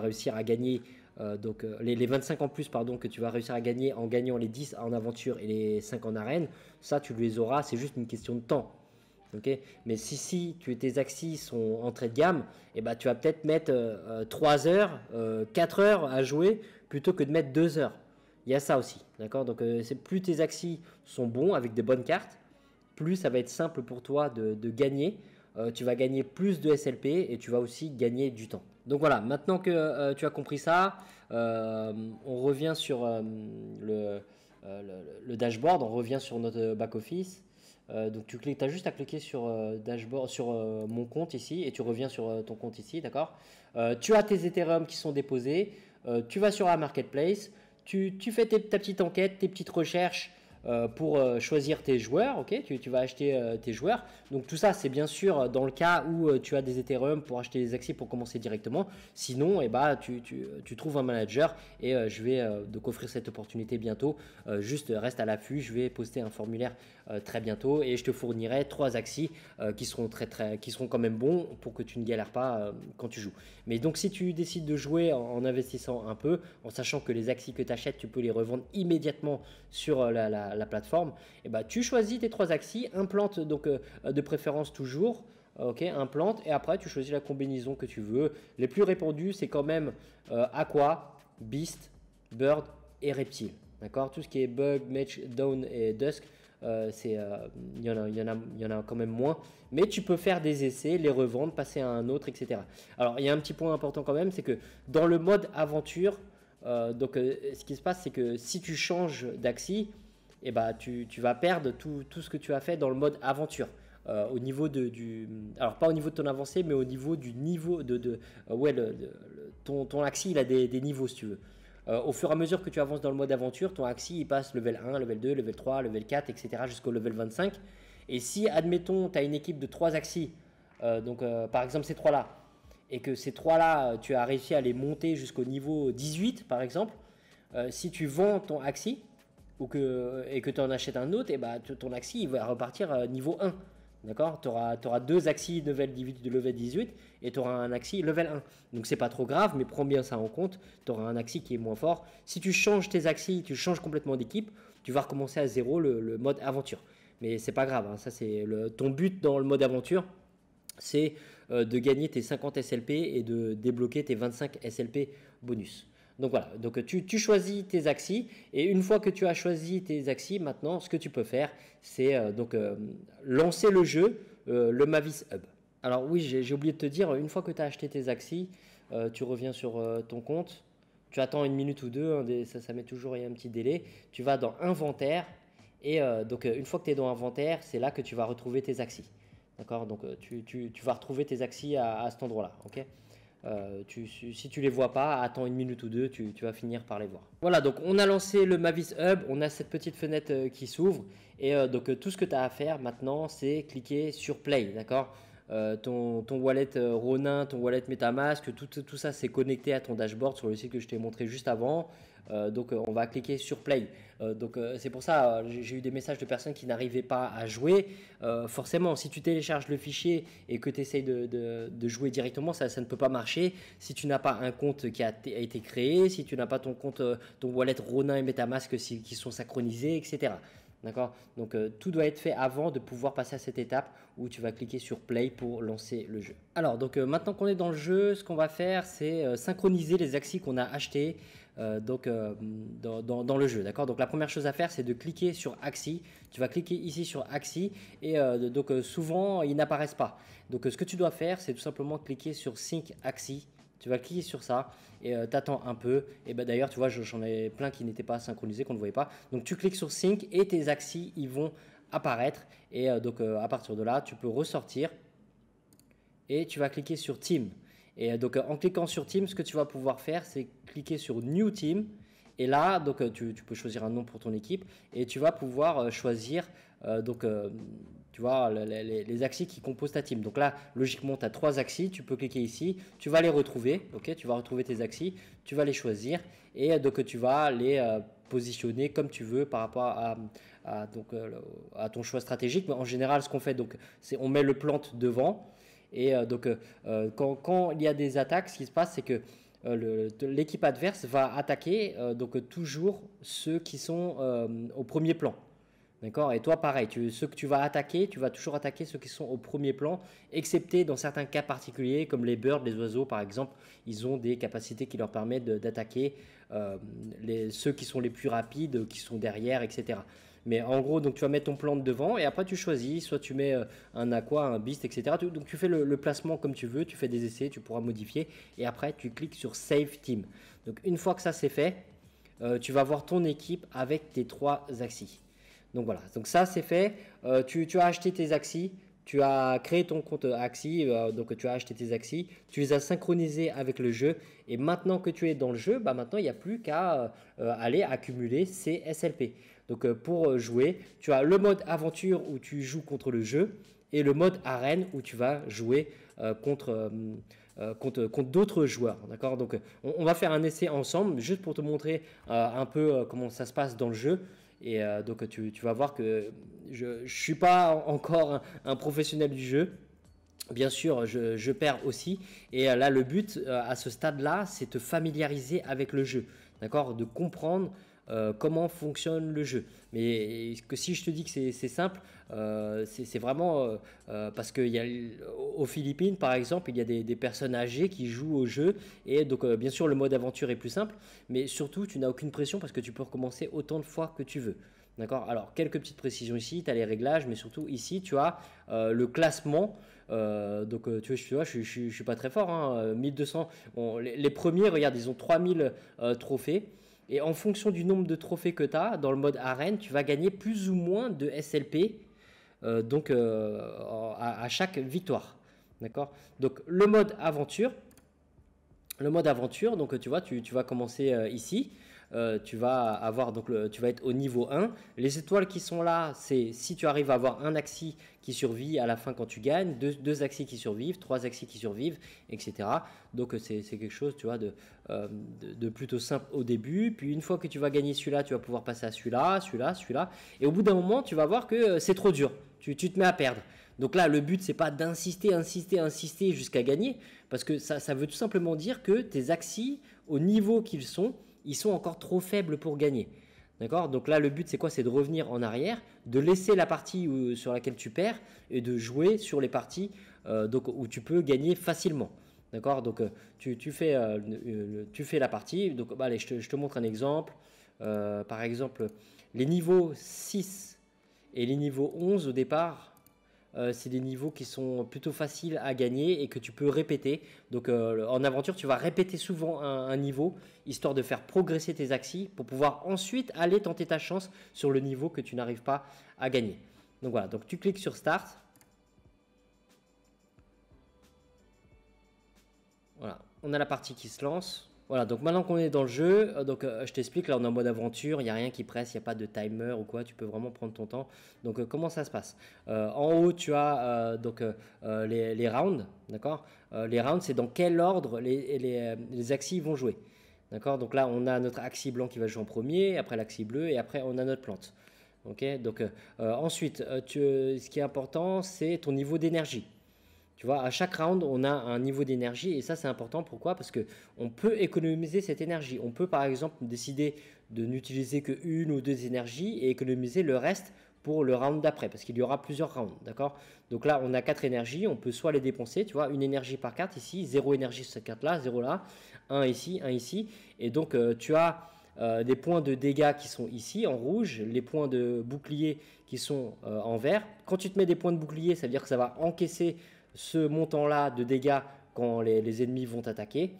réussir à gagner, les 25 en plus pardon, que tu vas réussir à gagner en gagnant les 10 en aventure et les 5 en arène, ça tu les auras, c'est juste une question de temps. Okay. Mais si tes axes sont entrée de gamme, eh ben, tu vas peut-être mettre 3 heures, 4 heures à jouer plutôt que de mettre 2 heures. Il y a ça aussi. D'accord. Donc, plus tes axes sont bons avec des bonnes cartes, plus ça va être simple pour toi de gagner. Tu vas gagner plus de SLP et tu vas aussi gagner du temps. Donc voilà, maintenant que tu as compris ça, on revient sur le dashboard, on revient sur notre back-office. Donc tu as juste à cliquer sur dashboard, sur mon compte ici et tu reviens sur ton compte ici, d'accord. Tu as tes Ethereum qui sont déposés, tu vas sur la marketplace, tu fais ta petite enquête, tes petites recherches pour choisir tes joueurs, ok. Tu vas acheter tes joueurs. Donc tout ça c'est bien sûr dans le cas où tu as des Ethereum pour acheter des accès pour commencer directement. Sinon, tu trouves un manager et je vais donc offrir cette opportunité bientôt. Juste reste à l'affût, je vais poster un formulaire très bientôt et je te fournirai 3 axes qui seront quand même bons pour que tu ne galères pas quand tu joues. Mais donc si tu décides de jouer en investissant un peu, en sachant que les axes que tu achètes, tu peux les revendre immédiatement sur la plateforme, et bah, tu choisis tes 3 axes, implante donc de préférence toujours. Ok, implante et après tu choisis la combinaison que tu veux. Les plus répandus c'est quand même Aqua, Beast, Bird et Reptile. D'accord, tout ce qui est Bug, Match, Dawn et Dusk, il y en a quand même moins. Mais tu peux faire des essais, les revendre, passer à un autre, etc. Alors il y a un petit point important quand même, c'est que dans le mode aventure, ce qui se passe c'est que si tu changes d'axi, et bah, tu vas perdre tout ce que tu as fait dans le mode aventure. Au niveau alors pas au niveau de ton avancée, mais au niveau du niveau ton axi il a des niveaux si tu veux. Au fur et à mesure que tu avances dans le mode aventure, ton axi il passe level 1, level 2, level 3, level 4, etc. jusqu'au level 25. Et si, admettons, tu as une équipe de 3 axis, par exemple ces 3 là, et que ces 3 là, tu as réussi à les monter jusqu'au niveau 18 par exemple, si tu vends ton axi et que tu en achètes un autre, et bah, ton axi il va repartir niveau 1. D'accord. Tu auras 2 axis de level 18 et tu auras un axi level 1. Donc c'est pas trop grave, mais prends bien ça en compte. Tu auras un axi qui est moins fort. Si tu changes tes axis, tu changes complètement d'équipe, tu vas recommencer à zéro le mode aventure. Mais c'est pas grave, hein. Ça c'est ton but dans le mode aventure, c'est de gagner tes 50 SLP et de débloquer tes 25 SLP bonus. Donc voilà, donc tu choisis tes axis et une fois que tu as choisi tes axis, maintenant ce que tu peux faire c'est lancer le jeu, le Mavis Hub. Alors oui, j'ai oublié de te dire, une fois que tu as acheté tes axis, tu reviens sur ton compte, tu attends une minute ou deux, hein, ça met toujours un petit délai, tu vas dans inventaire et une fois que tu es dans inventaire, c'est là que tu vas retrouver tes axis. D'accord, donc tu vas retrouver tes axis à cet endroit-là, ok. Si tu les vois pas, attends une minute ou deux, tu vas finir par les voir. Voilà, donc on a lancé le Mavis Hub, on a cette petite fenêtre qui s'ouvre et tout ce que tu as à faire maintenant, c'est cliquer sur Play, d'accord. Ton wallet Ronin, ton wallet Metamask, tout ça c'est connecté à ton dashboard sur le site que je t'ai montré juste avant. On va cliquer sur Play. C'est pour ça j'ai eu des messages de personnes qui n'arrivaient pas à jouer. Forcément, si tu télécharges le fichier et que tu essayes de jouer directement, ça ne peut pas marcher. Si tu n'as pas un compte qui a été créé, si tu n'as pas ton compte, ton wallet Ronin et Metamask qui sont synchronisés, etc. D'accord. Donc tout doit être fait avant de pouvoir passer à cette étape où tu vas cliquer sur Play pour lancer le jeu. Alors maintenant qu'on est dans le jeu, ce qu'on va faire c'est synchroniser les axis qu'on a achetés dans le jeu. D'accord. Donc la première chose à faire c'est de cliquer sur axis. Tu vas cliquer ici sur axis et souvent ils n'apparaissent pas. Donc ce que tu dois faire c'est tout simplement cliquer sur Sync axis. Tu vas cliquer sur ça et t'attends un peu. Et ben d'ailleurs, tu vois, j'en ai plein qui n'étaient pas synchronisés, qu'on ne voyait pas. Donc tu cliques sur Sync et tes axis, ils vont apparaître. Et à partir de là, tu peux ressortir et tu vas cliquer sur Team. Et en cliquant sur Team, ce que tu vas pouvoir faire, c'est cliquer sur New Team. Et là, tu peux choisir un nom pour ton équipe et tu vas pouvoir choisir Tu vois, les axes qui composent ta team. Donc là, logiquement, tu as 3 axes, tu peux cliquer ici, tu vas les retrouver, ok, tu vas retrouver tes axes, tu vas les choisir et donc tu vas les positionner comme tu veux par rapport à ton choix stratégique. Mais en général, ce qu'on fait, donc, c'est on met le plant devant et quand il y a des attaques, ce qui se passe, c'est que l'équipe adverse va attaquer toujours ceux qui sont au premier plan. D'accord. Et toi, pareil, ceux que tu vas attaquer, tu vas toujours attaquer ceux qui sont au premier plan, excepté dans certains cas particuliers, comme les birds, les oiseaux, par exemple, ils ont des capacités qui leur permettent d'attaquer ceux qui sont les plus rapides, qui sont derrière, etc. Mais en gros, donc tu vas mettre ton plan de devant et après tu choisis, soit tu mets un aqua, un beast, etc. Donc tu fais le placement comme tu veux, tu fais des essais, tu pourras modifier et après tu cliques sur Save Team. Donc une fois que ça c'est fait, tu vas voir ton équipe avec tes 3 axes. Donc voilà, donc ça c'est fait. Tu as acheté tes axes, tu as créé ton compte Axie, donc tu as acheté tes Axie, tu les as synchronisés avec le jeu et maintenant que tu es dans le jeu, bah maintenant il n'y a plus qu'à aller accumuler ces SLP. Donc pour jouer, tu as le mode aventure où tu joues contre le jeu et le mode arène où tu vas jouer contre d'autres joueurs. D'accord. Donc on va faire un essai ensemble juste pour te montrer un peu comment ça se passe dans le jeu. Et donc tu vas voir que je ne suis pas encore un professionnel du jeu. Bien sûr, je perds aussi. Et là, le but à ce stade-là, c'est de te familiariser avec le jeu. D'accord. De comprendre comment fonctionne le jeu. Mais que si je te dis que c'est simple, c'est vraiment parce qu'aux Philippines, par exemple, il y a des personnes âgées qui jouent au jeu. Et donc, bien sûr, le mode aventure est plus simple. Mais surtout, tu n'as aucune pression parce que tu peux recommencer autant de fois que tu veux. D'accord. Alors, quelques petites précisions ici. Tu as les réglages, mais surtout ici, tu as le classement. Tu vois, je suis pas très fort. Hein, 1200. Bon, les premiers, regarde, ils ont 3000 trophées. Et en fonction du nombre de trophées que tu as, dans le mode arène, tu vas gagner plus ou moins de SLP à chaque victoire. D'accord. Donc le mode aventure, donc tu vois, tu vas commencer ici. Tu vas avoir tu vas être au niveau 1. Les étoiles qui sont là, c'est si tu arrives à avoir un axi qui survit à la fin quand tu gagnes, deux axis qui survivent, 3 axis qui survivent, etc. Donc c'est quelque chose, tu vois, de plutôt simple au début. Puis une fois que tu vas gagner celui-là, tu vas pouvoir passer à celui-là. Et au bout d'un moment, tu vas voir que c'est trop dur. Tu te mets à perdre. Donc là, le but, c'est pas d'insister jusqu'à gagner, parce que ça veut tout simplement dire que tes axis, au niveau qu'ils sont, ils sont encore trop faibles pour gagner. D'accord. Donc là, le but, c'est quoi? C'est de revenir en arrière, de laisser la partie sur laquelle tu perds et de jouer sur les parties où tu peux gagner facilement. D'accord. Donc tu fais la partie. Donc allez, je te montre un exemple. Par exemple, les niveaux 6 et les niveaux 11 au départ, c'est des niveaux qui sont plutôt faciles à gagner et que tu peux répéter. Donc en aventure, tu vas répéter souvent un niveau, histoire de faire progresser tes axes pour pouvoir ensuite aller tenter ta chance sur le niveau que tu n'arrives pas à gagner. Donc voilà, donc tu cliques sur Start. Voilà, on a la partie qui se lance. Voilà, donc maintenant qu'on est dans le jeu, je t'explique, là on est en mode aventure, il n'y a rien qui presse, il n'y a pas de timer ou quoi, tu peux vraiment prendre ton temps. Donc comment ça se passe? En haut, tu as les rounds, d'accord. Les rounds, c'est dans quel ordre les axes vont jouer. D'accord, donc là on a notre axe blanc qui va jouer en premier, après l'axe bleu et après on a notre plante. Ok, donc ensuite, ce qui est important, c'est ton niveau d'énergie. Tu vois, à chaque round, on a un niveau d'énergie et ça, c'est important. Pourquoi? Parce qu'on peut économiser cette énergie. On peut, par exemple, décider de n'utiliser que 1 ou 2 énergies et économiser le reste pour le round d'après parce qu'il y aura plusieurs rounds. D'accord. Donc là, on a 4 énergies. On peut soit les dépenser, tu vois, une énergie par carte ici, 0 énergie sur cette carte-là, 0 là, 1 ici, 1 ici. Et donc, tu as des points de dégâts qui sont ici en rouge, les points de bouclier qui sont en vert. Quand tu te mets des points de bouclier, ça veut dire que ça va encaisser ce montant-là de dégâts quand les ennemis vont attaquer.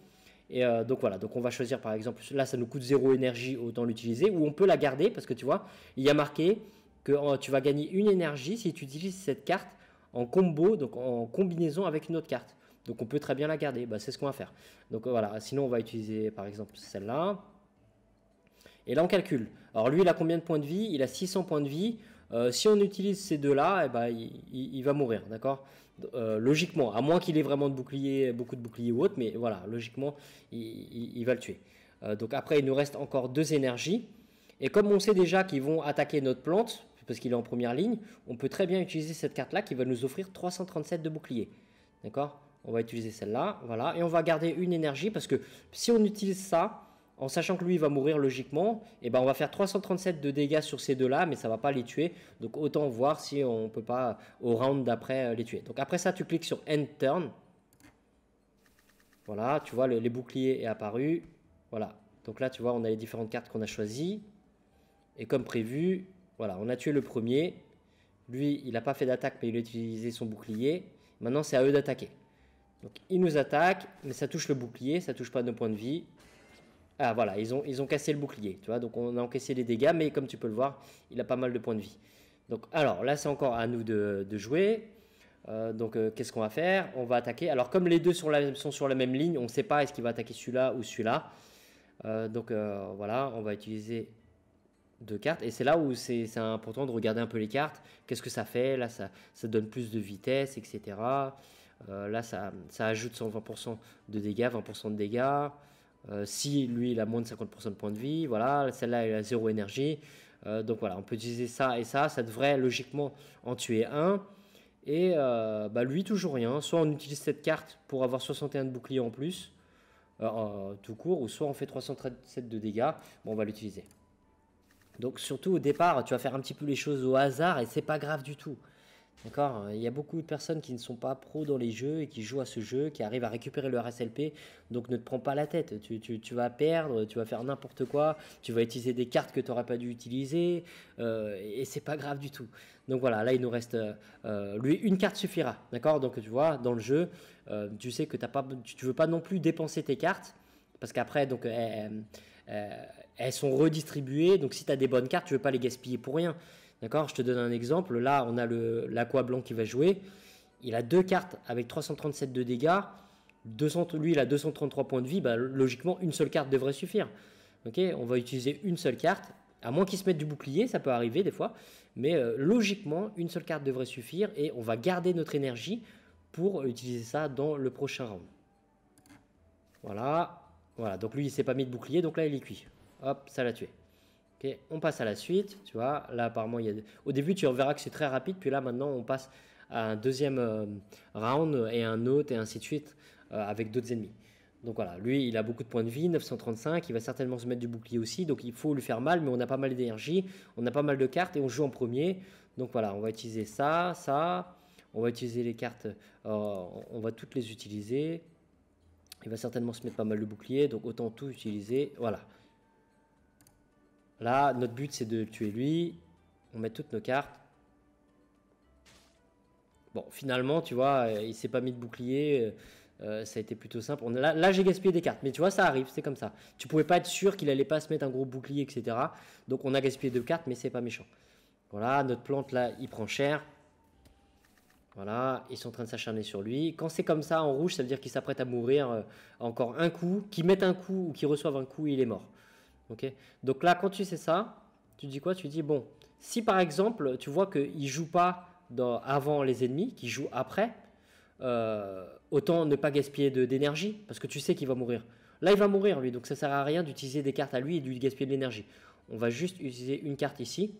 Et donc voilà, donc on va choisir par exemple, là ça nous coûte 0 énergie, autant l'utiliser, ou on peut la garder parce que tu vois, il y a marqué que tu vas gagner une énergie si tu utilises cette carte en combo, donc en combinaison avec une autre carte. Donc on peut très bien la garder, bah, c'est ce qu'on va faire. Donc voilà, sinon on va utiliser par exemple celle-là. Et là on calcule. Alors lui il a combien de points de vie? Il a 600 points de vie. Si on utilise ces deux-là, eh ben, il va mourir, d'accord? Logiquement, à moins qu'il ait vraiment de bouclier, beaucoup de boucliers ou autre, mais voilà, logiquement, il va le tuer. Donc après, il nous reste encore 2 énergies. Et comme on sait déjà qu'ils vont attaquer notre plante, parce qu'il est en première ligne, on peut très bien utiliser cette carte-là qui va nous offrir 337 de bouclier. D'accord? On va utiliser celle-là, voilà. Et on va garder une énergie, parce que si on utilise ça, en sachant que lui il va mourir logiquement, et ben on va faire 337 de dégâts sur ces deux-là, mais ça va pas les tuer. Donc autant voir si on peut pas au round d'après les tuer. Donc après ça, tu cliques sur End Turn. Voilà, tu vois, les boucliers est apparu. Voilà. Donc là, tu vois, on a les différentes cartes qu'on a choisies. Et comme prévu, voilà, on a tué le premier. Lui, il n'a pas fait d'attaque, mais il a utilisé son bouclier. Maintenant, c'est à eux d'attaquer. Donc, ils nous attaquent, mais ça touche le bouclier, ça touche pas nos points de vie. Ah, voilà, ils ont cassé le bouclier, tu vois. Donc, on a encaissé les dégâts, mais comme tu peux le voir, il a pas mal de points de vie. Donc, alors, là, c'est encore à nous de jouer. Qu'est-ce qu'on va faire? On va attaquer. Alors, comme les deux sont sur la même ligne, on ne sait pas est-ce qu'il va attaquer celui-là ou celui-là. Voilà, on va utiliser 2 cartes. Et c'est là où c'est important de regarder un peu les cartes. Qu'est-ce que ça fait? Là, ça donne plus de vitesse, etc. Là, ça ajoute 120% de dégâts, 20% de dégâts. Si lui, il a moins de 50% de points de vie, voilà. Celle-là, elle a 0 énergie. Donc voilà, on peut utiliser ça et ça. Ça devrait logiquement en tuer un. Et lui, toujours rien. Soit on utilise cette carte pour avoir 61 de bouclier en plus, tout court, ou soit on fait 337 de dégâts. Bon, on va l'utiliser. Donc surtout au départ, tu vas faire un petit peu les choses au hasard et c'est pas grave du tout. D'accord? Il y a beaucoup de personnes qui ne sont pas pros dans les jeux et qui jouent à ce jeu, qui arrivent à récupérer leur SLP. Donc ne te prends pas la tête. Tu vas perdre, tu vas faire n'importe quoi, tu vas utiliser des cartes que tu n'aurais pas dû utiliser et c'est pas grave du tout. Donc voilà, là il nous reste lui une carte suffira. D'accord? Donc tu vois, dans le jeu, tu sais que tu veux pas non plus dépenser tes cartes parce qu'après, donc elles sont redistribuées. Donc si tu as des bonnes cartes, tu ne veux pas les gaspiller pour rien. D'accord? Je te donne un exemple. Là, on a l'Aqua blanc qui va jouer. Il a 2 cartes avec 337 de dégâts. Lui, il a 233 points de vie. Bah, logiquement, une seule carte devrait suffire. Okay, on va utiliser une seule carte. À moins qu'il se mette du bouclier, ça peut arriver des fois. Mais logiquement, une seule carte devrait suffire. Et on va garder notre énergie pour utiliser ça dans le prochain round. Voilà. Voilà. Donc lui, il ne s'est pas mis de bouclier. Donc là, il est cuit. Hop, ça l'a tué. Okay, on passe à la suite, tu vois, là apparemment au début tu verras que c'est très rapide, puis là maintenant on passe à un deuxième round et un autre et ainsi de suite avec d'autres ennemis. Donc voilà, lui il a beaucoup de points de vie, 935, il va certainement se mettre du bouclier aussi, donc il faut lui faire mal, mais on a pas mal d'énergie, on a pas mal de cartes et on joue en premier. Donc voilà, on va utiliser ça, on va utiliser les cartes, on va toutes les utiliser. Il va certainement se mettre pas mal de bouclier, donc autant tout utiliser, voilà. Là, notre but, c'est de tuer lui. On met toutes nos cartes. Bon, finalement, tu vois, il s'est pas mis de bouclier. Ça a été plutôt simple. Là j'ai gaspillé des cartes. Mais tu vois, ça arrive, c'est comme ça. Tu pouvais pas être sûr qu'il allait pas se mettre un gros bouclier, etc. Donc, on a gaspillé 2 cartes, mais c'est pas méchant. Voilà, notre plante, là, il prend cher. Voilà, ils sont en train de s'acharner sur lui. Quand c'est comme ça, en rouge, ça veut dire qu'il s'apprête à mourir encore un coup. Qu'il mette un coup ou qu'il reçoive un coup, il est mort. Okay. Donc là, quand tu sais ça, tu dis quoi? Tu dis, bon, si par exemple, tu vois qu'il ne joue pas avant les ennemis, qu'il joue après, autant ne pas gaspiller d'énergie, parce que tu sais qu'il va mourir. Là, il va mourir, lui, donc ça ne sert à rien d'utiliser des cartes à lui et de lui gaspiller de l'énergie. On va juste utiliser une carte ici.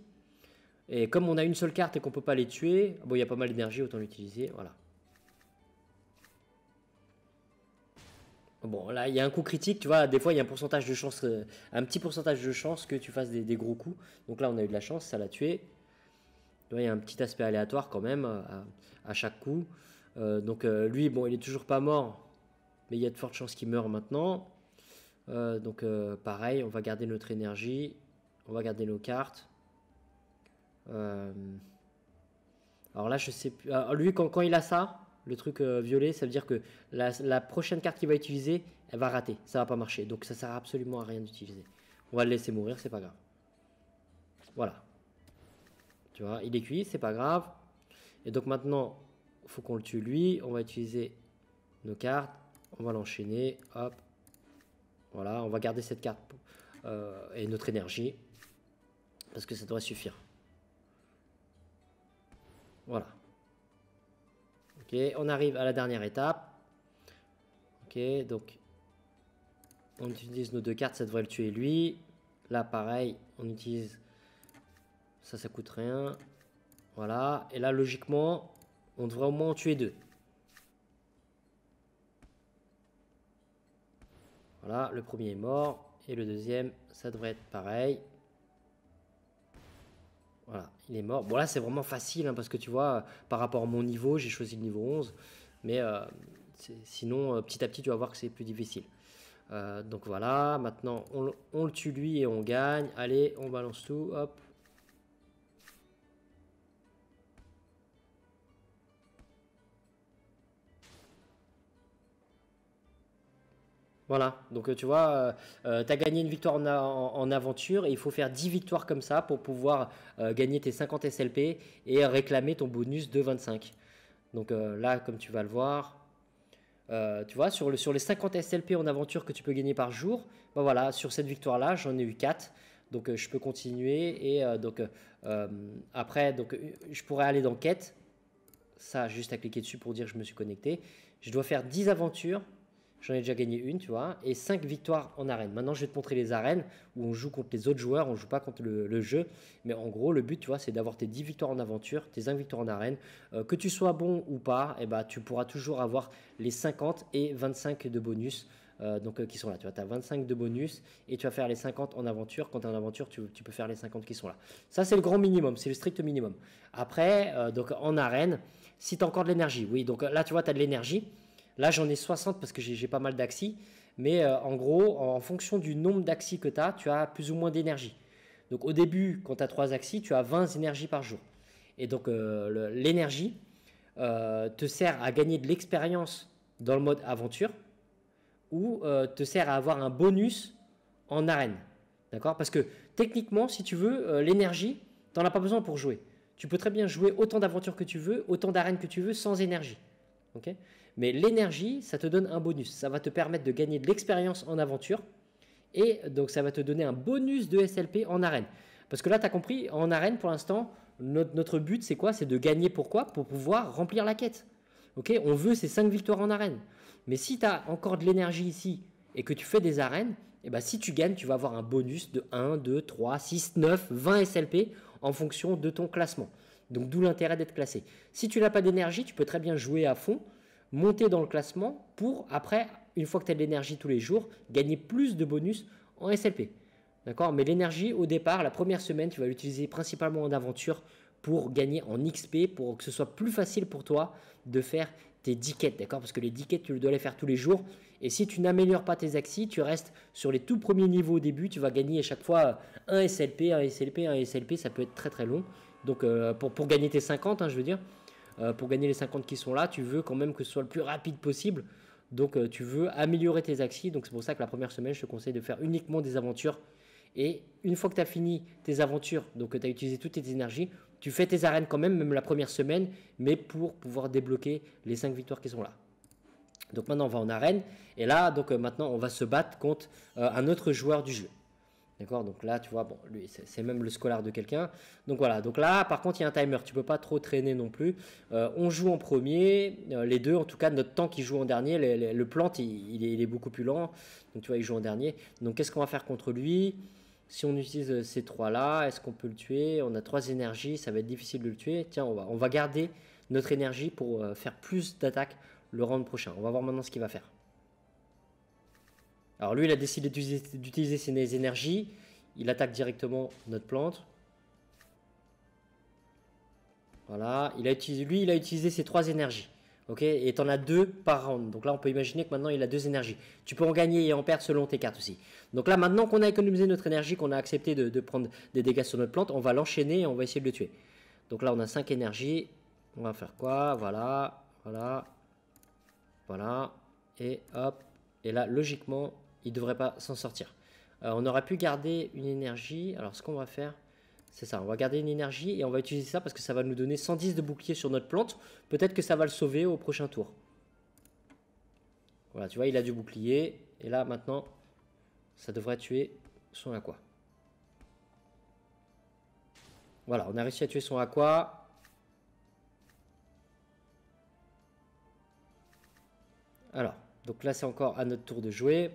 Et comme on a une seule carte et qu'on ne peut pas les tuer, bon, il y a pas mal d'énergie, autant l'utiliser, voilà. Bon, là, il y a un coup critique, tu vois, des fois, il y a un pourcentage de chance, un petit pourcentage de chance que tu fasses des gros coups. Donc là, on a eu de la chance, ça l'a tué. Tu vois, il y a un petit aspect aléatoire quand même à chaque coup. Lui, bon, il est toujours pas mort, mais il y a de fortes chances qu'il meure maintenant. Pareil, on va garder notre énergie, on va garder nos cartes. Alors là, je sais plus. Alors lui, quand il a ça, le truc violet, ça veut dire que la prochaine carte qu'il va utiliser, elle va rater. Ça va pas marcher. Donc ça sert absolument à rien d'utiliser. On va le laisser mourir, c'est pas grave. Voilà. Tu vois, il est cuit, c'est pas grave. Et donc maintenant, il faut qu'on le tue lui. On va utiliser nos cartes. On va l'enchaîner. Hop. Voilà, on va garder cette carte et notre énergie. Parce que ça devrait suffire. Voilà. Ok, on arrive à la dernière étape. Ok, donc on utilise nos deux cartes, ça devrait le tuer lui. Là, pareil, on utilise... Ça coûte rien. Voilà, et là, logiquement, on devrait au moins en tuer deux. Voilà, le premier est mort. Et le deuxième, ça devrait être pareil. Voilà, il est mort. Bon, là, c'est vraiment facile, hein, parce que tu vois, par rapport à mon niveau, j'ai choisi le niveau 11. Mais sinon, petit à petit, tu vas voir que c'est plus difficile. Donc voilà, maintenant, on le tue lui et on gagne. Allez, on balance tout, hop. Voilà, donc tu vois, tu as gagné une victoire en aventure et il faut faire 10 victoires comme ça pour pouvoir gagner tes 50 SLP et réclamer ton bonus de 25. Donc là, comme tu vas le voir, tu vois, sur les 50 SLP en aventure que tu peux gagner par jour, ben voilà, sur cette victoire-là, j'en ai eu 4. Donc je peux continuer et après, donc, je pourrais aller dans quête. Ça, juste à cliquer dessus pour dire que je me suis connecté. Je dois faire 10 aventures. J'en ai déjà gagné une, tu vois, et 5 victoires en arène. Maintenant, je vais te montrer les arènes où on joue contre les autres joueurs, on ne joue pas contre le jeu. Mais en gros, le but, tu vois, c'est d'avoir tes 10 victoires en aventure, tes 5 victoires en arène. Que tu sois bon ou pas, eh ben, tu pourras toujours avoir les 50 et 25 de bonus qui sont là. Tu vois, tu as 25 de bonus et tu vas faire les 50 en aventure. Quand tu es en aventure, tu peux faire les 50 qui sont là. Ça, c'est le grand minimum, c'est le strict minimum. Après, donc en arène, si tu as encore de l'énergie, oui, donc là, tu vois, tu as de l'énergie. Là, j'en ai 60 parce que j'ai pas mal d'axis. Mais en gros, en fonction du nombre d'axis que tu as plus ou moins d'énergie. Donc au début, quand tu as 3 axis, tu as 20 énergies par jour. Et donc l'énergie te sert à gagner de l'expérience dans le mode aventure ou te sert à avoir un bonus en arène. D'accord? Parce que techniquement, si tu veux, l'énergie, tu n'en as pas besoin pour jouer. Tu peux très bien jouer autant d'aventures que tu veux, autant d'arènes que tu veux sans énergie. Okay, mais l'énergie, ça te donne un bonus. Ça va te permettre de gagner de l'expérience en aventure. Et donc, ça va te donner un bonus de SLP en arène. Parce que là, tu as compris, en arène, pour l'instant, notre but, c'est quoi? C'est de gagner. Pourquoi? Pour pouvoir remplir la quête. Okay, on veut ces 5 victoires en arène. Mais si tu as encore de l'énergie ici et que tu fais des arènes, et ben si tu gagnes, tu vas avoir un bonus de 1, 2, 3, 6, 9, 20 SLP en fonction de ton classement. Donc d'où l'intérêt d'être classé. Si tu n'as pas d'énergie, tu peux très bien jouer à fond, monter dans le classement pour après, une fois que tu as de l'énergie tous les jours, gagner plus de bonus en SLP. D'accord? Mais l'énergie, au départ, la première semaine, tu vas l'utiliser principalement en aventure pour gagner en XP, pour que ce soit plus facile pour toi de faire tes 10 quêtes, d'accord? Parce que les 10 quêtes, tu dois les faire tous les jours. Et si tu n'améliores pas tes axis, tu restes sur les tout premiers niveaux au début, tu vas gagner à chaque fois un SLP, un SLP, un SLP, ça peut être très très long. Donc pour gagner tes 50, hein, je veux dire, pour gagner les 50 qui sont là, tu veux quand même que ce soit le plus rapide possible. Donc tu veux améliorer tes axis. Donc c'est pour ça que la première semaine, je te conseille de faire uniquement des aventures. Et une fois que tu as fini tes aventures, donc tu as utilisé toutes tes énergies, tu fais tes arènes quand même, même la première semaine, mais pour pouvoir débloquer les 5 victoires qui sont là. Donc maintenant on va en arène, et là donc maintenant on va se battre contre un autre joueur du jeu. D'accord? Donc là, tu vois, bon, lui, c'est même le scolaire de quelqu'un. Donc voilà, donc là, par contre, il y a un timer. Tu peux pas trop traîner non plus. On joue en premier, les deux, en tout cas, notre temps qui joue en dernier. Le plante, il est beaucoup plus lent. Donc tu vois, il joue en dernier. Donc qu'est-ce qu'on va faire contre lui? Si on utilise ces trois-là, est-ce qu'on peut le tuer? On a 3 énergies, ça va être difficile de le tuer. Tiens, on va garder notre énergie pour faire plus d'attaques le round prochain. On va voir maintenant ce qu'il va faire. Alors lui, il a décidé d'utiliser ses énergies. Il attaque directement notre plante. Voilà. Il a utilisé ses 3 énergies. Ok. Et tu en as 2 par round. Donc là, on peut imaginer que maintenant, il a 2 énergies. Tu peux en gagner et en perdre selon tes cartes aussi. Donc là, maintenant qu'on a économisé notre énergie, qu'on a accepté de prendre des dégâts sur notre plante, on va l'enchaîner et on va essayer de le tuer. Donc là, on a 5 énergies. On va faire quoi? Voilà. Voilà. Voilà. Et hop. Et là, logiquement, il ne devrait pas s'en sortir. On aurait pu garder une énergie. Alors, ce qu'on va faire, c'est ça. On va garder une énergie et on va utiliser ça parce que ça va nous donner 110 de bouclier sur notre plante. Peut-être que ça va le sauver au prochain tour. Voilà, tu vois, il a du bouclier. Et là, maintenant, ça devrait tuer son aqua. Voilà, on a réussi à tuer son aqua. Alors, donc là c'est encore à notre tour de jouer.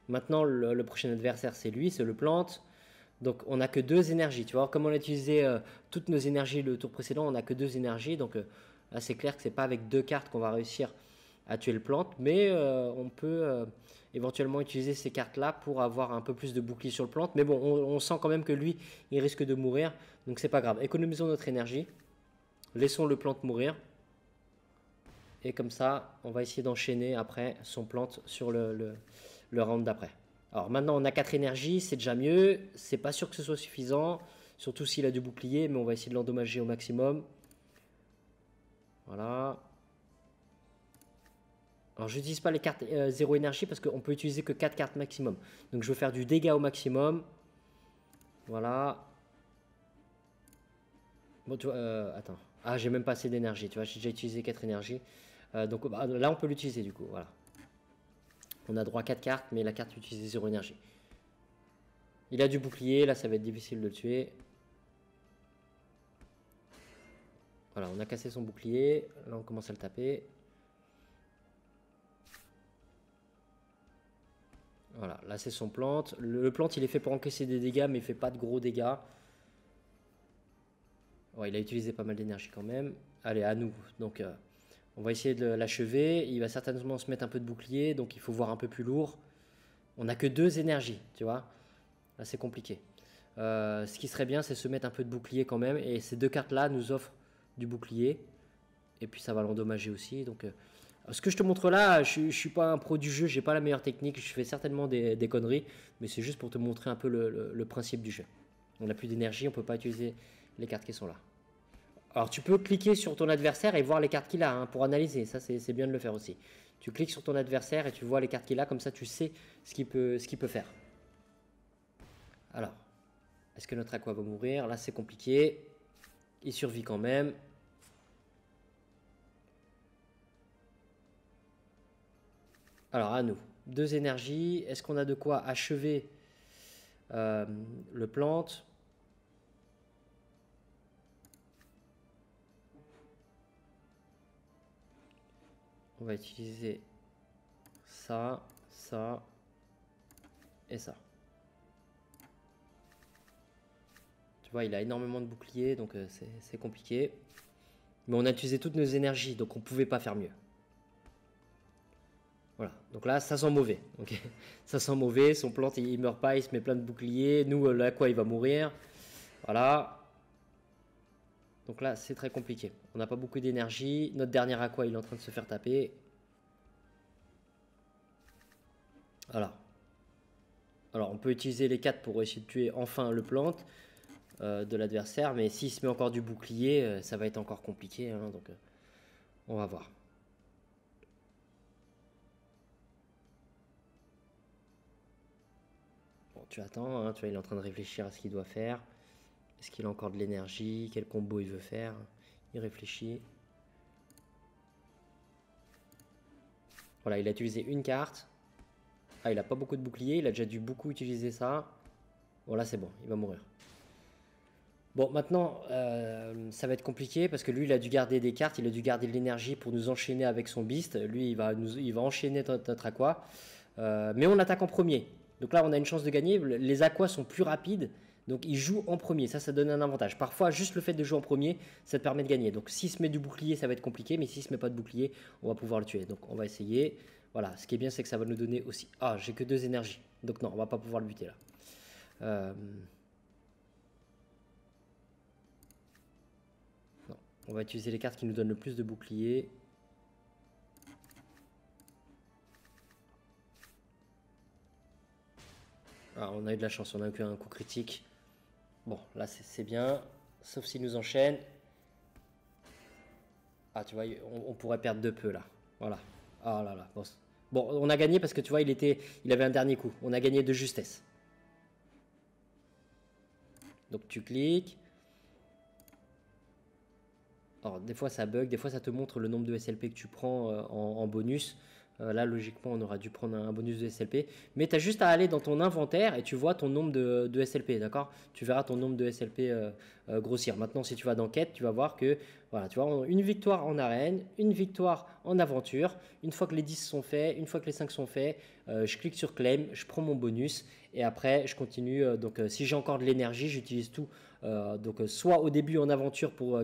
Maintenant le prochain adversaire c'est lui, c'est le plante. Donc on n'a que 2 énergies, tu vois. Comme on a utilisé toutes nos énergies le tour précédent, on n'a que 2 énergies. Donc là c'est clair que c'est pas avec 2 cartes qu'on va réussir à tuer le plante. Mais on peut éventuellement utiliser ces cartes-là pour avoir un peu plus de bouclier sur le plante. Mais bon, on sent quand même que lui, il risque de mourir. Donc c'est pas grave. Économisons notre énergie. Laissons le plante mourir. Et comme ça, on va essayer d'enchaîner après son plante sur le round d'après. Alors maintenant, on a 4 énergies, c'est déjà mieux. C'est pas sûr que ce soit suffisant, surtout s'il a du bouclier, mais on va essayer de l'endommager au maximum. Voilà. Alors je n'utilise pas les cartes 0 énergie parce qu'on peut utiliser que 4 cartes maximum. Donc je veux faire du dégât au maximum. Voilà. Bon, tu vois, attends. Ah, j'ai même pas assez d'énergie, tu vois, j'ai déjà utilisé 4 énergies. Donc bah, là, on peut l'utiliser du coup, voilà. On a droit à 4 cartes, mais la carte utilise 0 énergie. Il a du bouclier, là ça va être difficile de le tuer. Voilà, on a cassé son bouclier, là on commence à le taper. Voilà, là c'est son plante. Le plante il est fait pour encaisser des dégâts, mais il fait pas de gros dégâts. Ouais, il a utilisé pas mal d'énergie quand même. Allez, à nous. Donc on va essayer de l'achever. Il va certainement se mettre un peu de bouclier, donc il faut voir un peu plus lourd. On n'a que 2 énergies, tu vois. Là, c'est compliqué. Ce qui serait bien, c'est se mettre un peu de bouclier quand même. Et ces 2 cartes-là nous offrent du bouclier. Et puis, ça va l'endommager aussi. Donc, ce que je te montre là, je ne suis pas un pro du jeu. J'ai pas la meilleure technique. Je fais certainement des conneries. Mais c'est juste pour te montrer un peu le principe du jeu. On n'a plus d'énergie. On ne peut pas utiliser les cartes qui sont là. Alors, tu peux cliquer sur ton adversaire et voir les cartes qu'il a hein, pour analyser. Ça, c'est bien de le faire aussi. Tu cliques sur ton adversaire et tu vois les cartes qu'il a. Comme ça, tu sais ce qu'il peut faire. Alors, est-ce que notre aqua va mourir? Là, c'est compliqué. Il survit quand même. Alors, à nous. 2 énergies. Est-ce qu'on a de quoi achever le plante? On va utiliser ça, ça et ça. Tu vois, il a énormément de boucliers, donc c'est compliqué. Mais on a utilisé toutes nos énergies, donc on ne pouvait pas faire mieux. Voilà, donc là, ça sent mauvais. Okay. Ça sent mauvais, son plante, il meurt pas, il se met plein de boucliers. Nous, l'aqua, il va mourir. Voilà. Donc là, c'est très compliqué. On n'a pas beaucoup d'énergie. Notre dernier aqua, il est en train de se faire taper. Voilà. Alors, on peut utiliser les 4 pour essayer de tuer enfin le plante de l'adversaire. Mais s'il se met encore du bouclier, ça va être encore compliqué. Hein, donc, on va voir. Bon, tu attends. Hein, tu vois, il est en train de réfléchir à ce qu'il doit faire. Est-ce qu'il a encore de l'énergie? Quel combo il veut faire? Il réfléchit. Voilà, il a utilisé une carte. Ah, il a pas beaucoup de boucliers. Il a déjà dû beaucoup utiliser ça. Bon, là, c'est bon. Il va mourir. Bon, maintenant, ça va être compliqué parce que lui, il a dû garder des cartes. Il a dû garder de l'énergie pour nous enchaîner avec son beast. Lui, il va enchaîner notre aqua. Mais on attaque en premier. Donc là, on a une chance de gagner. Les aquas sont plus rapides. Donc il joue en premier, ça donne un avantage. Parfois, juste le fait de jouer en premier, ça te permet de gagner. Donc s'il se met du bouclier, ça va être compliqué, mais s'il se met pas de bouclier, on va pouvoir le tuer. Donc on va essayer. Voilà, ce qui est bien, c'est que ça va nous donner aussi... Ah, j'ai que 2 énergies. Donc non, on va pas pouvoir le buter là. Non, on va utiliser les cartes qui nous donnent le plus de boucliers. Ah, on a eu de la chance, on a eu un coup critique. Bon, là c'est bien, sauf s'il nous enchaîne. Ah, tu vois, on pourrait perdre de peu là. Voilà. Ah là là. Bon, on a gagné parce que tu vois, il avait un dernier coup. On a gagné de justesse. Donc tu cliques. Alors des fois ça bug, des fois ça te montre le nombre de SLP que tu prends en bonus. Là, logiquement, on aura dû prendre un bonus de SLP. Mais tu as juste à aller dans ton inventaire et tu vois ton nombre de SLP, d'accord? Tu verras ton nombre de SLP grossir. Maintenant, si tu vas dans quête, tu vas voir que voilà, tu vois, une victoire en arène, une victoire en aventure. Une fois que les 10 sont faits, une fois que les 5 sont faits, je clique sur claim, je prends mon bonus et après je continue. Si j'ai encore de l'énergie, j'utilise tout. Soit au début en aventure pour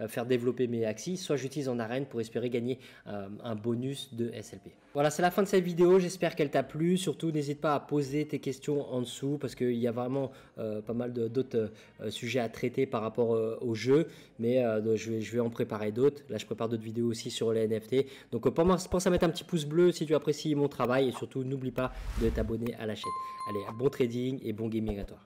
faire développer mes axes, soit j'utilise en arène pour espérer gagner un bonus de SLP. Voilà, c'est la fin de cette vidéo, j'espère qu'elle t'a plu. Surtout, n'hésite pas à poser tes questions en dessous parce qu'il y a vraiment pas mal d'autres sujets à traiter par rapport au jeu, mais je vais en préparer d'autres. Là, je prépare d'autres vidéos aussi sur les NFT. Donc, pense à mettre un petit pouce bleu si tu apprécies mon travail et surtout, n'oublie pas de t'abonner à la chaîne. Allez, bon trading et bon gaming à toi.